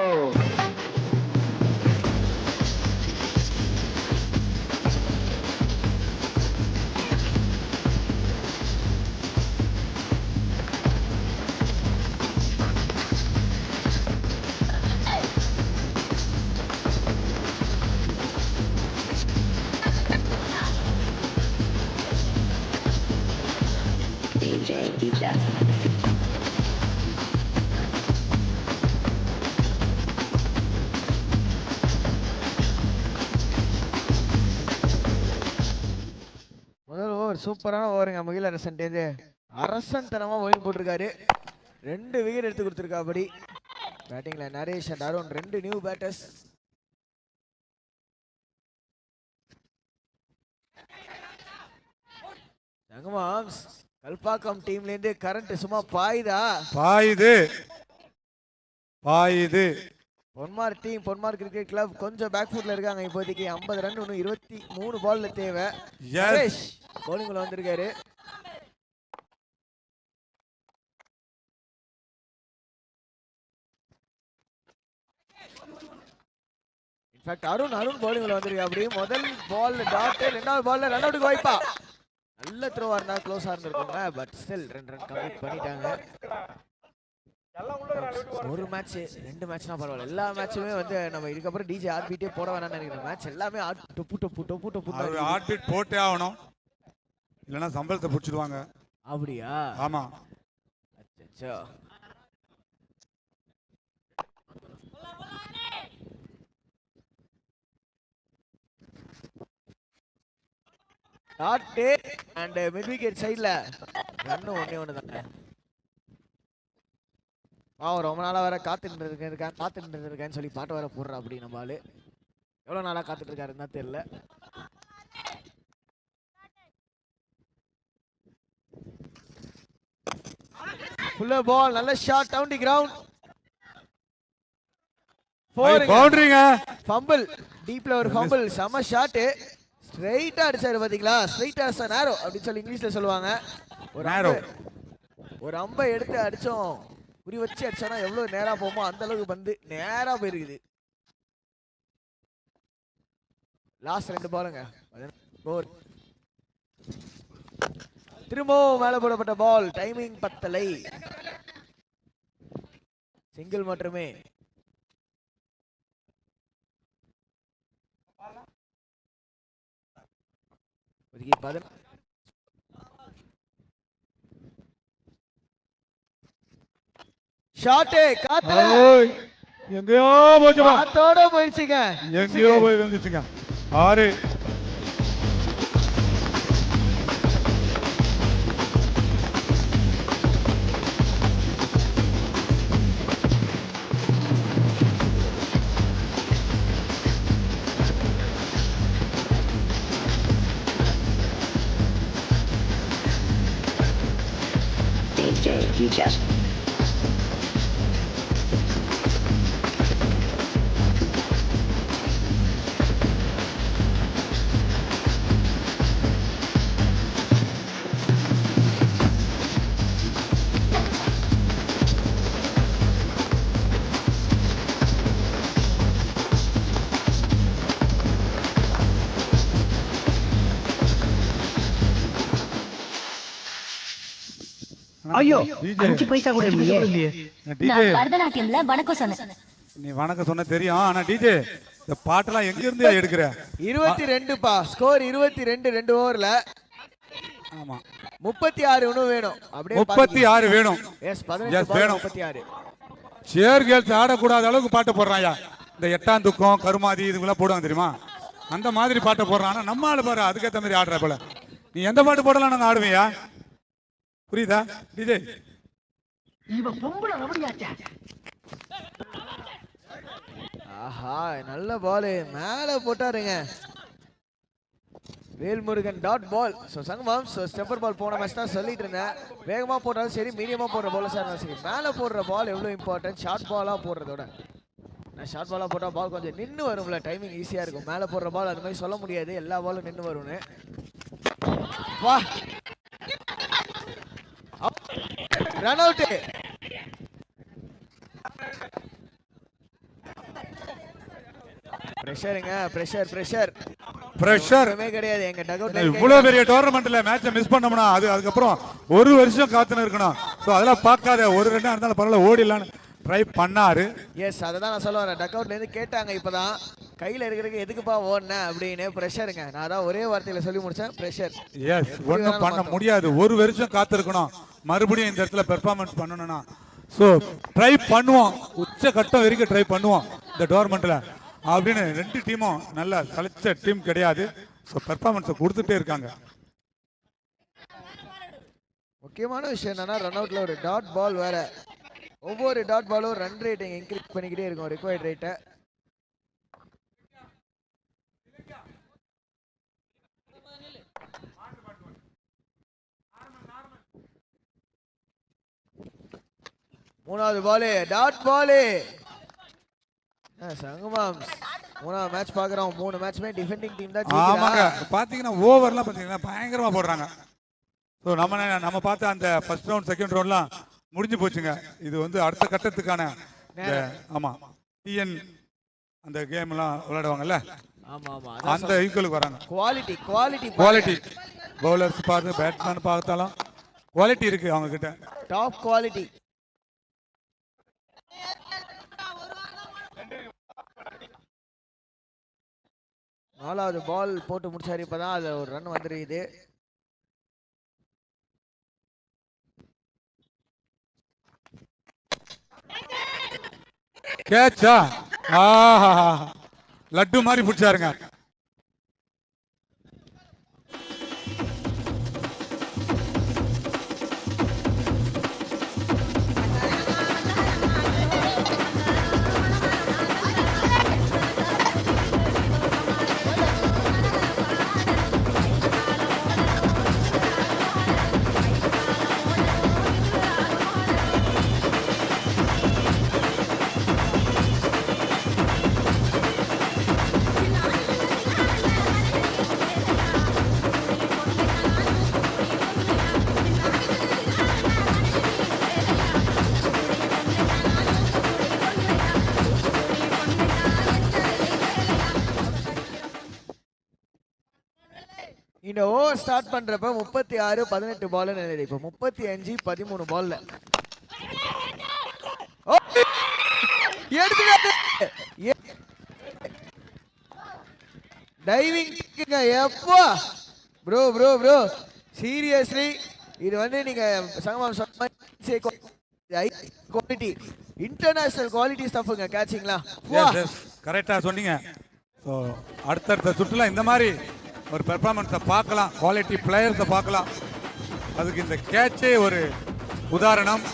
சூப்பரான ஓவருங்க முகில் அரசன் அரசன் தனமா ஓயின் போட்டிருக்காரு. 2 விக்கெட் எடுத்து கொடுத்துருக்காபடி. பேட்டிங்ல Naresh and Arun 2 new batters. தங்கமாம்ஸ் கல்பாக்கம் டீம்ல இருந்து கரண்ட் சும்மா பாயுது. பொன்மார் கிரிக்கெட் கிளப் கொஞ்சம் பேக் ஃபுட்ல இருக்காங்க இப்போதைக்கு. 50 ரன் இன்னும் 23 பால்ல தேவை. நரேஷ் பவுலிங்ல வந்திருக்காரு. இன்ஃபேக்ட் அருண் பவுலிங்ல வந்திருக்காரு. அப்படியே முதல் பால் டாட், ரெண்டாவது பால்ல ரன் அவுட்டுக்கு வாய்ப்பா. நல்ல த்ரோவா இருந்தா க்ளோஸா இருந்திருக்காங்க. பட் ஸ்டில் 2 ரன் கம்ப்ளீட் பண்ணிட்டாங்க. ஒரு மேட்ச் 2 மேட்ச்னா பரவாயில்ல. எல்லா மேட்சுமே நம்ம இதுக்கப்புறம் டிஜே ஆர்பிட்டே போட வேணாம்னு நினைக்கிறேன். மேட்ச் எல்லாமே டொப்பு ஆர்பிட் போட்டே ஆகணும், இல்லைன்னா சம்பளத்தை பிடிச்சிடுவாங்க. அப்படியா? ஆமா. அச்சோ. டாட் அண்ட் மிட் விக்கெட் சைடுல ரன் ஒண்ணே தானே. ரொம்ப நாளா வேற காத்துட்டு இருக்கேன்னு சொல்லி பாட்டு வேற போடுறா. அப்படி நம்ம ஆளு எவ்வளவு நாளா காத்துட்டு இருக்காருன்னா தெரியல. ஃபுல்லர் பால், நல்ல ஷாட் டவுன் தி கிரவுண்ட். பவுண்டரிங்க. ஃபம்பிள் டீப்ல ஒரு ஃபம்பிள், செம ஷாட். ஸ்ட்ரைட்டா அடிச்சாரு பாத்தீங்களா? ஸ்ட்ரைட் ஆஸ் a narrow அப்படி சொல்லி இங்கிலீஷ்ல சொல்லுவாங்க. ஒரு அம்பை எடுத்து அடிச்சோம், குறி வச்சு அடிச்சானா எவ்வளவு நேரா போமோ அந்த அளவுக்கு வந்து நேரா போயிருக்குது. லாஸ்ட் 2 பாலுங்க. திரும்பவும் மேல போடப்பட்ட பால். டைமிங் பத்தலை, சிங்கிள் மட்டுமே. ஷாட்டே எங்கேயோ போச்சுமா, காத்தோட போயிடுச்சுங்க. எங்கேயோ போய் வந்துச்சுங்க. 6. DJ. ஐயோ 5 பைசா கூட இல்லையே. நான் பரதநாட்டியம்ல வணக்கம் சொன்னேன். நீ வணக்கம் சொன்ன தெரியும். ஆனா டிஜே இந்த பாட்டெல்லாம் எங்க இருந்து எடுக்கிற? 22 பா ஸ்கோர். 22 2 ஓவர்ல. ஆமா 36 இன்னும் வேணும். அப்படியே 36 வேணும். எஸ் 18 வேணும். 36. சேர் கேர்ள்ஸ் ஆடக்கூடாத அளவுக்கு பாட்டு போடுறாயா. இந்த 8ஆம் துக்கம் கருமாதி இதுங்கெல்லாம் போடுவாங்க தெரியுமா? அந்த மாதிரி பாட்டை போடுறான். நம்ம ஆளு பாரு அதுக்கேற்ற மாதிரி ஆடுற போல. நீ எந்த பாட்டு போடலாம் நாங்க ஆடுவியா? புரியுதா டிஜே? ஆஹா நல்ல பால் மேல போட்டாருங்க வேல்முருகன். Dot ball. ஸோ சங்கமாம் ஸ்டெப்பர் பால் போன மேட்ச் தான் சொல்லிட்டு இருந்தேன். வேகமாக போட்டாலும் சரி, மீடியமாக போடுற பால் சார் சரி, மேலே போடுற பால் எவ்வளோ இம்பார்ட்டன்ட். ஷார்ட் பாலாக போடுறதோட நான் ஷார்ட் பாலாக போட்டால் பால் கொஞ்சம் நின்று வரும்ல, டைமிங் ஈஸியாக இருக்கும். மேலே போடுற பால் அது மாதிரி சொல்ல முடியாது, எல்லா பாலும் நின்று வரும்னு. வா ரன் அவுட். பிரஷருங்க, பிரஷர் பிரஷர் பிரஷர் கிடையாது எங்க டக்அவுட்ல. இவ்வளவு பெரிய டோர்னமெண்ட்ல மேட்சை மிஸ் பண்ணோம்னா அதுக்கப்புறம் ஒரு வருஷம் காத்துன்னு இருக்கணும். ஸோ அதெல்லாம் பார்க்காத, ஒரு 2 இருந்தாலும் பரவாயில்ல ஓடிடலான்னு ட்ரை பண்ணாரு. எஸ் அதை தான் நான் சொல்ல வரேன். டக்அவுட்ல இருந்து கேட்டாங்க இப்பதான், கையில இருக்கிறதுக்கு எதுக்குப்பா ஓடுன அப்படின்னு. பிரஷருங்க, நான் தான் ஒரே வார்த்தையில சொல்லி முடிச்சேன், பிரஷர். எஸ் ஒன்றும் பண்ண முடியாது, ஒரு வருஷம் காத்திருக்கணும் மறுபடியும் இந்த இடத்துல பெர்ஃபார்மன்ஸ் பண்ணணும்னா. ஸோ ட்ரை பண்ணுவோம், உச்ச கட்டம் வரைக்கும் ட்ரை பண்ணுவோம் இந்த டோர்னமெண்ட்ல அப்படின்னு. 2 டீமும் நல்ல சலிச்ச டீம் கிடையாது. ஸோ பெர்ஃபார்மன்ஸை கொடுத்துட்டே இருக்காங்க. முக்கியமான விஷயம் என்னன்னா ரன் அவுட்ல ஒரு டாட் பால் வேற. ஒவ்வொரு டாட் பாலும் ரன் ரேட்டிங் இன்க்ரீஸ் பண்ணிக்கிட்டே இருக்கும் ரிக்வயர்ட் ரேட்டை. மூணாவது பாலு டாட் பாலு. சங்கமாம் மூணாவது மேட்ச் பாக்குறோம். 3 மேட்ச்மே டிஃபெண்டிங் டீம் தான் ஆமாங்க. ஜெயிக்கிறாங்க. பாத்தீங்கன்னா ஓவர்லாம் பாத்தீங்கன்னா பயங்கரமா போடுறாங்க. ஸோ நம்ம பார்த்த அந்த ஃபர்ஸ்ட் ரவுண்ட் செகண்ட் ரவுண்ட்லாம் முடிஞ்சு போச்சுங்க. இது வந்து அடுத்த கட்டத்துக்கான ஆமா டிஎன் அந்த கேம்லாம் விளையாடுவாங்கல்ல, ஆமா ஆமா அந்த ஈக்குவலுக்கு வராங்க. குவாலிட்டி குவாலிட்டி குவாலிட்டி பவுலர்ஸ் பார்த்து பேட்ஸ்மேன் பார்த்தாலும் குவாலிட்டி இருக்கு அவங்க கிட்ட, டாப் குவாலிட்டி. நாலாவது பால் போட்டு முடிச்சாரு. இப்பதான் அதுல ஒரு ரன் வந்துருக்குது. கேட்சா ஆஹா லட்டு மாதிரி பிடிச்சாருங்க. இந்த ஓவர் ஸ்டார்ட் பண்றப்ப 36-18 பால் நிலையில இப்ப 35-13 பால்ல டைவிங் எப்போ ப்ரோ ப்ரோ ப்ரோ சீரியஸ்லி இது வந்து நீங்க சங்கமம் குவாலிட்டி இன்டர்நேஷனல் குவாலிட்டி ஸ்டஃப்ங்க கேட்சிங்களா கரெக்டா சொன்னீங்க. ஸோ அடுத்தடுத்த சுற்றுலா இந்த மாதிரி ஒரு பெர்ஃபார்மன்ஸை பார்க்கலாம், குவாலிட்டி பிளேயர்ஸை பார்க்கலாம். அதுக்கு இந்த கேட்சே ஒரு உதாரணம்.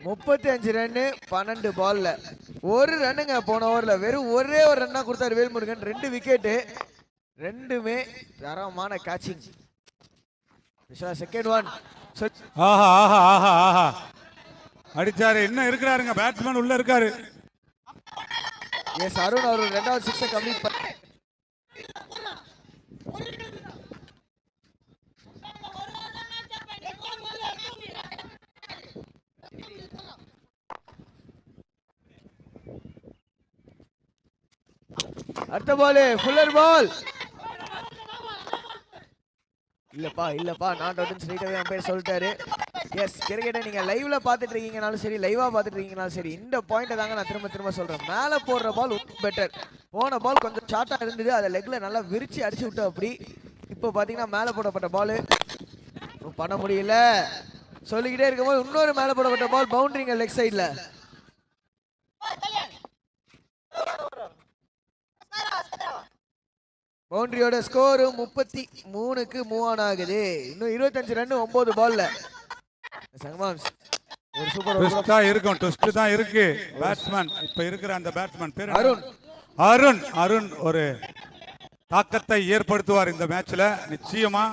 முப்பத்தி ரன்னு 12 பால்ல ஒரு ரன்னுங்க. போன ஓவர்ல வெறும் ஒரே ஒரு ரன்னா கொடுத்தாரு வேல்முருகன். 2 விக்கெட்டு, ரெண்டுமே தரமான கேட்சிங். செகண்ட் ஒன் ஆஹா ஆஹா ஆஹா ஆஹா அடிச்சாரு. இன்னும் இருக்கிறாருங்க, பேட்ஸ்மேன் உள்ள இருக்காரு. எஸ் அருண் அவர் ரெண்டாவது 6 கம்ப்ளீட் பண்ண. அடுத்த பால் ஃபுல்லர் பால். இல்லப்பா இல்லப்பா நாட் அவுட்னு ஸ்ட்ரைட்டாவே அம்பையர் சொல்லிட்டாரு. எஸ் கிரிக்கெட்டை நீங்க லைவ்ல பாத்துட்டு இருக்கீங்கனாலும் சரி, லைவா பாத்துட்டு இருக்கீங்கனாலும் சரி, இந்த பாயிண்ட்டை தாங்க நான் திரும்ப திரும்ப சொல்றேன். மேல போடுற பால் பெட்டர். போன பால் கொஞ்சம் ஷார்ட்டா இருந்தது, அதை லெக்ல நல்லா விரிச்சு அடிச்சு விட்டு அப்படி. இப்போ பாத்தீங்கன்னா மேல போடப்பட்ட பால் பண்ண முடியல. சொல்லிக்கிட்டே இருக்கும்போது இன்னொரு மேல போடப்பட்ட பால் பவுண்டரிங்க லெக் சைட்ல. பவுண்டரியோட ஸ்கோர் 33க்கு மூவ் ஆன் ஆகுது. இன்னும் 25 ரன் 9 பால்ல. சங்கமாம் ஒரு சூப்பர் ட்விஸ்டா இருக்கும், ட்விஸ்ட் தான் இருக்கு. பேட்ஸ்மேன் இப்ப இருக்கிற அந்த பேட்ஸ்மேன் பேர் அருண். அருண் அருண் ஒரு தாக்கத்தை ஏற்படுத்துவார் இந்த மேட்ச்ல. நிச்சயமா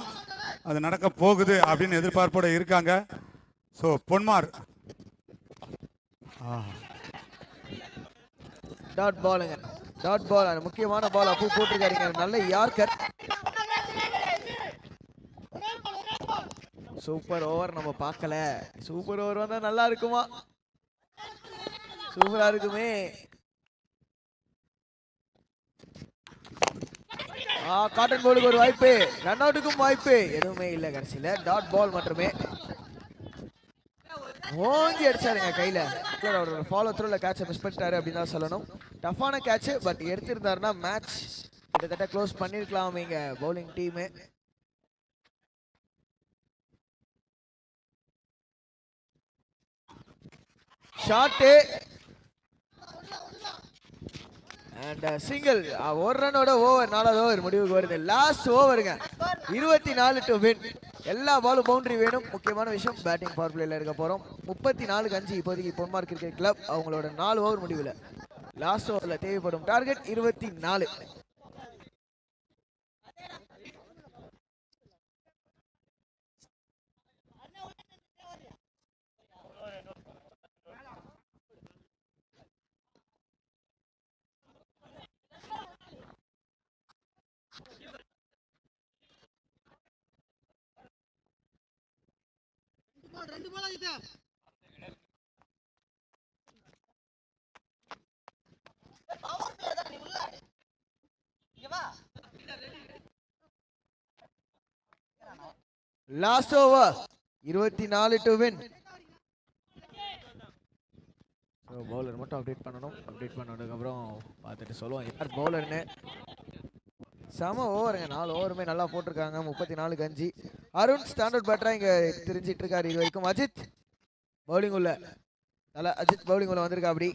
அது நடக்க போகுது அப்படின்னு எதிர்பார்ப்போட இருக்காங்க. சோ பொன்மார் டாட் பாலுங்க, டாட் பால். அந்த முக்கியமான பால் அப்போ போட்டிருக்காருங்க. நல்ல யார்கர். சூப்பர் ஓவர் நம்ம பார்க்கல. சூப்பர் ஓவர் வந்தா நல்லா இருக்குமா? சூப்பரா இருக்குமே. காட்டன் போலுக்கு ஒரு வாய்ப்பு, ரன் அவுட்டுக்கும் வாய்ப்பு எதுவுமே இல்ல. கடைசியில டாட் பால் மட்டுமே. ஓங்கி அடிச்சாருங்க கையில. அவரோட ஃபாலோ த்ரூல கேட்சை மிஸ் பண்ணிட்டாரு அப்படின்னு தான் சொல்லணும். டஃப்பான கேட்ச், பட் எடுத்திருந்தாருன்னா மேட்ச் கிட்டத்தட்ட க்ளோஸ் பண்ணிருக்கலாம் இங்க bowling team. Shot and single. ஒரு ரன்னோட ஓவர், 4வது ஓவர் முடிவுக்கு வருது. லாஸ்ட் ஓவருங்க, 24 டு வின். எல்லா பாலும் பவுண்டரி வேணும். முக்கியமான விஷயம், பேட்டிங் பவர் பிளேல இருக்க போறோம். 34 5 இப்போதைக்கு பொன்மார்க் கிரிக்கெட் கிளப் அவங்களோட 4 ஓவர் முடிவில். லாஸ்ட் ஓவர்ல தேவைப்படும் target 24. Last over 24 to win. Bowler மட்டும் அப்டேட் பண்ணணும். அப்டேட் பண்ணதுக்கு அப்புறம் பார்த்துட்டு சொல்லுவோம் யார் பவுலர்னு. செம ஓவருங்க, 4 ஓவருமே நல்லா போட்டிருக்காங்க. 34 5. அருண் ஸ்டாண்டர்ட் பேட்டரா இங்க தெரிஞ்சிட்டு இருக்காரு இது வரைக்கும். அஜித் பவுலிங் உள்ள அஜித் பவுலிங் உள்ள வந்திருக்கா. அப்படி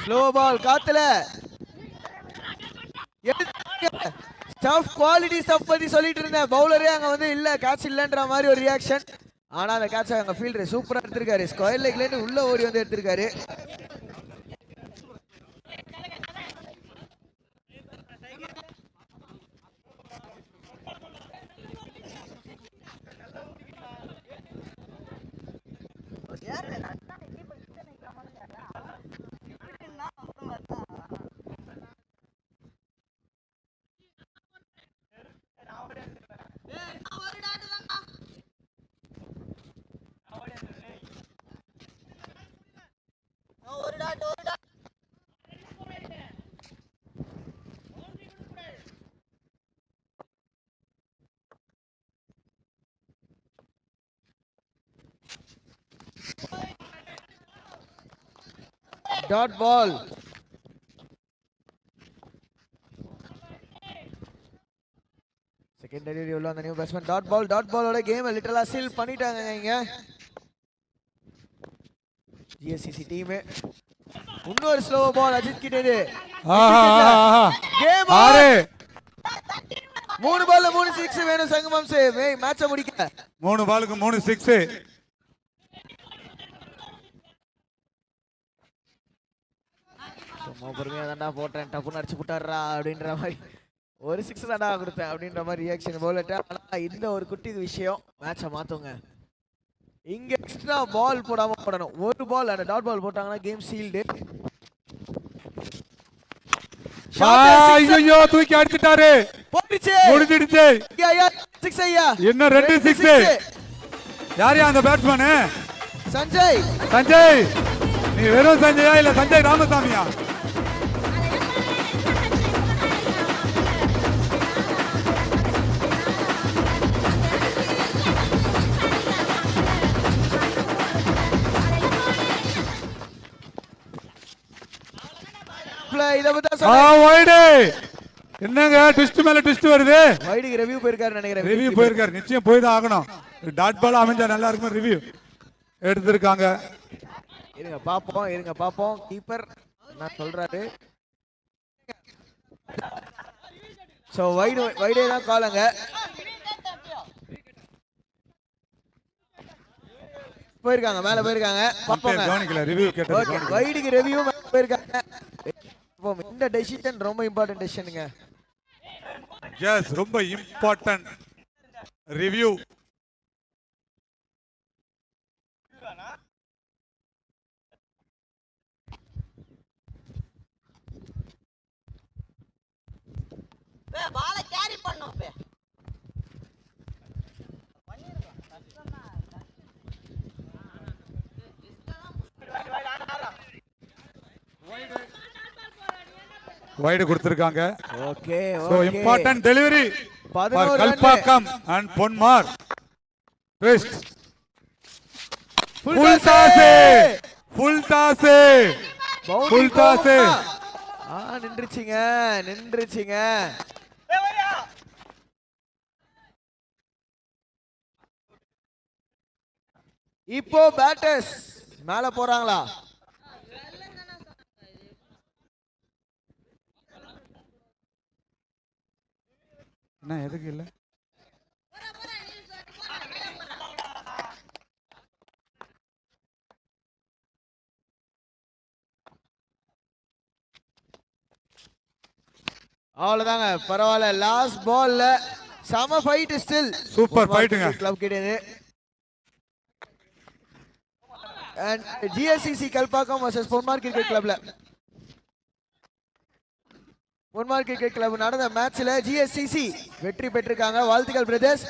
ஸ்லோ பால் காத்துல ஸ்டஃப் குவாலிட்டி ஸ்டஃப் பத்தி சொல்லிட்டு இருந்தேன். பவுலரே அங்க வந்து இல்ல கேட்ச் இல்லன்ற மாதிரி ஒரு ரியாக்ஷன். ஆனா அந்த கேட்ச் அங்க ஃபீல்டர் சூப்பரா எடுத்திருக்காரு. ஸ்கொயர் லெக்ல இருந்து உள்ள ஓடி வந்து எடுத்திருக்காரு. Dot ball. செகண்ட் டெலிவரி உள்ள அந்த new batsman. Dot ball. Dot பாலோட கேம் லிட்டரலா சீல் பண்ணிட்டாங்க இங்க ஜிஎஸ்சிசி டீம். இன்னொரு ஸ்லோ பால் அஜித் கிட்ட இது. கேம் 3 பால்ல 3 6 வேணும் சங்கமம் சே மேட்சை முடிக்க. 3 பாலுக்கு 3 6. சும்மா பொறுமையா தான்டா போட்டேன், டப்புன்னு அடிச்சு போட்டாடுறா அப்படின்ற மாதிரி. ஒரு 6 தான்டா கொடுத்தேன் அப்படின்ற மாதிரி ரியாக்ஷன் பவுலர்ட்ட. ஆனா இந்த ஒரு குட்டி விஷயம் மேட்சை மாத்துங்க. இங்க எக்ஸ்ட்ரா பால் போடாம போடணும். ஒரு பால் அந்த டாட் பால் போட்டாங்கன்னா கேம் சீல்டு. ஐயோ தூக்கி அடிச்சிட்டாரு. போடுச்சு, முடிஞ்சிடுச்சு. ஐயா 6 ஐயா. என்ன 2 6. யாரையா அந்த பேட்ஸ்மேன்? சஞ்சய். சஞ்சய், நீ வெறும் சஞ்சயா இல்ல சஞ்சய் ராமசாமியா? இத பத்தி என்னங்க ட்விஸ்ட் மேல ட்விஸ்ட் வருது. வைடுக்கு ரிவ்யூ போயிருக்காரு நினைக்கிறேன். ரிவ்யூ போயிருக்காரு, நிச்சயம் போய் தான் ஆகணும். டாட் பால் அமைஞ்சா நல்லா இருக்கும். ரிவ்யூ எடுத்திருக்காங்க. இருங்க பாப்போம் கீப்பர் என்ன சொல்றாரு. சோ வைடே தான் காலங்க. போயிருக்காங்க, மேல போயிருக்காங்க. பாப்போங்க. கவனிக்கல ரிவ்யூ கேட்டது. ஓகே, வைடுக்கு ரிவ்யூ போயிருக்காங்க. இந்த டெசிஷன் ரொம்ப இம்பார்ட்டன்ட் டெசிஷனுங்க. எஸ், ரொம்ப இம்பார்ட்டன்ட் ரிவ்யூ. பால கேரி பண்ணோம். வைடு கொடுத்திருக்காங்க. Okay So important delivery for 11 run. Kalpakkam and Ponmar. Twist. Full Full toss. toss. Full toss. Boundary Full toss. போகுமா? நின்றுச்சுங்க. இப்போ பேட்டர்ஸ் மேல போறாங்களா? என்ன எதுக்கு இல்ல? அவ்வளவுதாங்க, பரவாயில்ல. லாஸ்ட் பால்ல சம ஃபைட் ஸ்டில். சூப்பர் ஃபைட்டுங்க. கிளப் கிடையாது. And GSCC Kalpakkam vs Ponmar cricket கிளப்ல பொன்மார் கிரிக்கெட் கிளப் நடந்த மேட்ச்ல GSCC வெற்றி பெற்றிருக்காங்க. வாழ்த்துக்கள் பிரதர்ஸ்.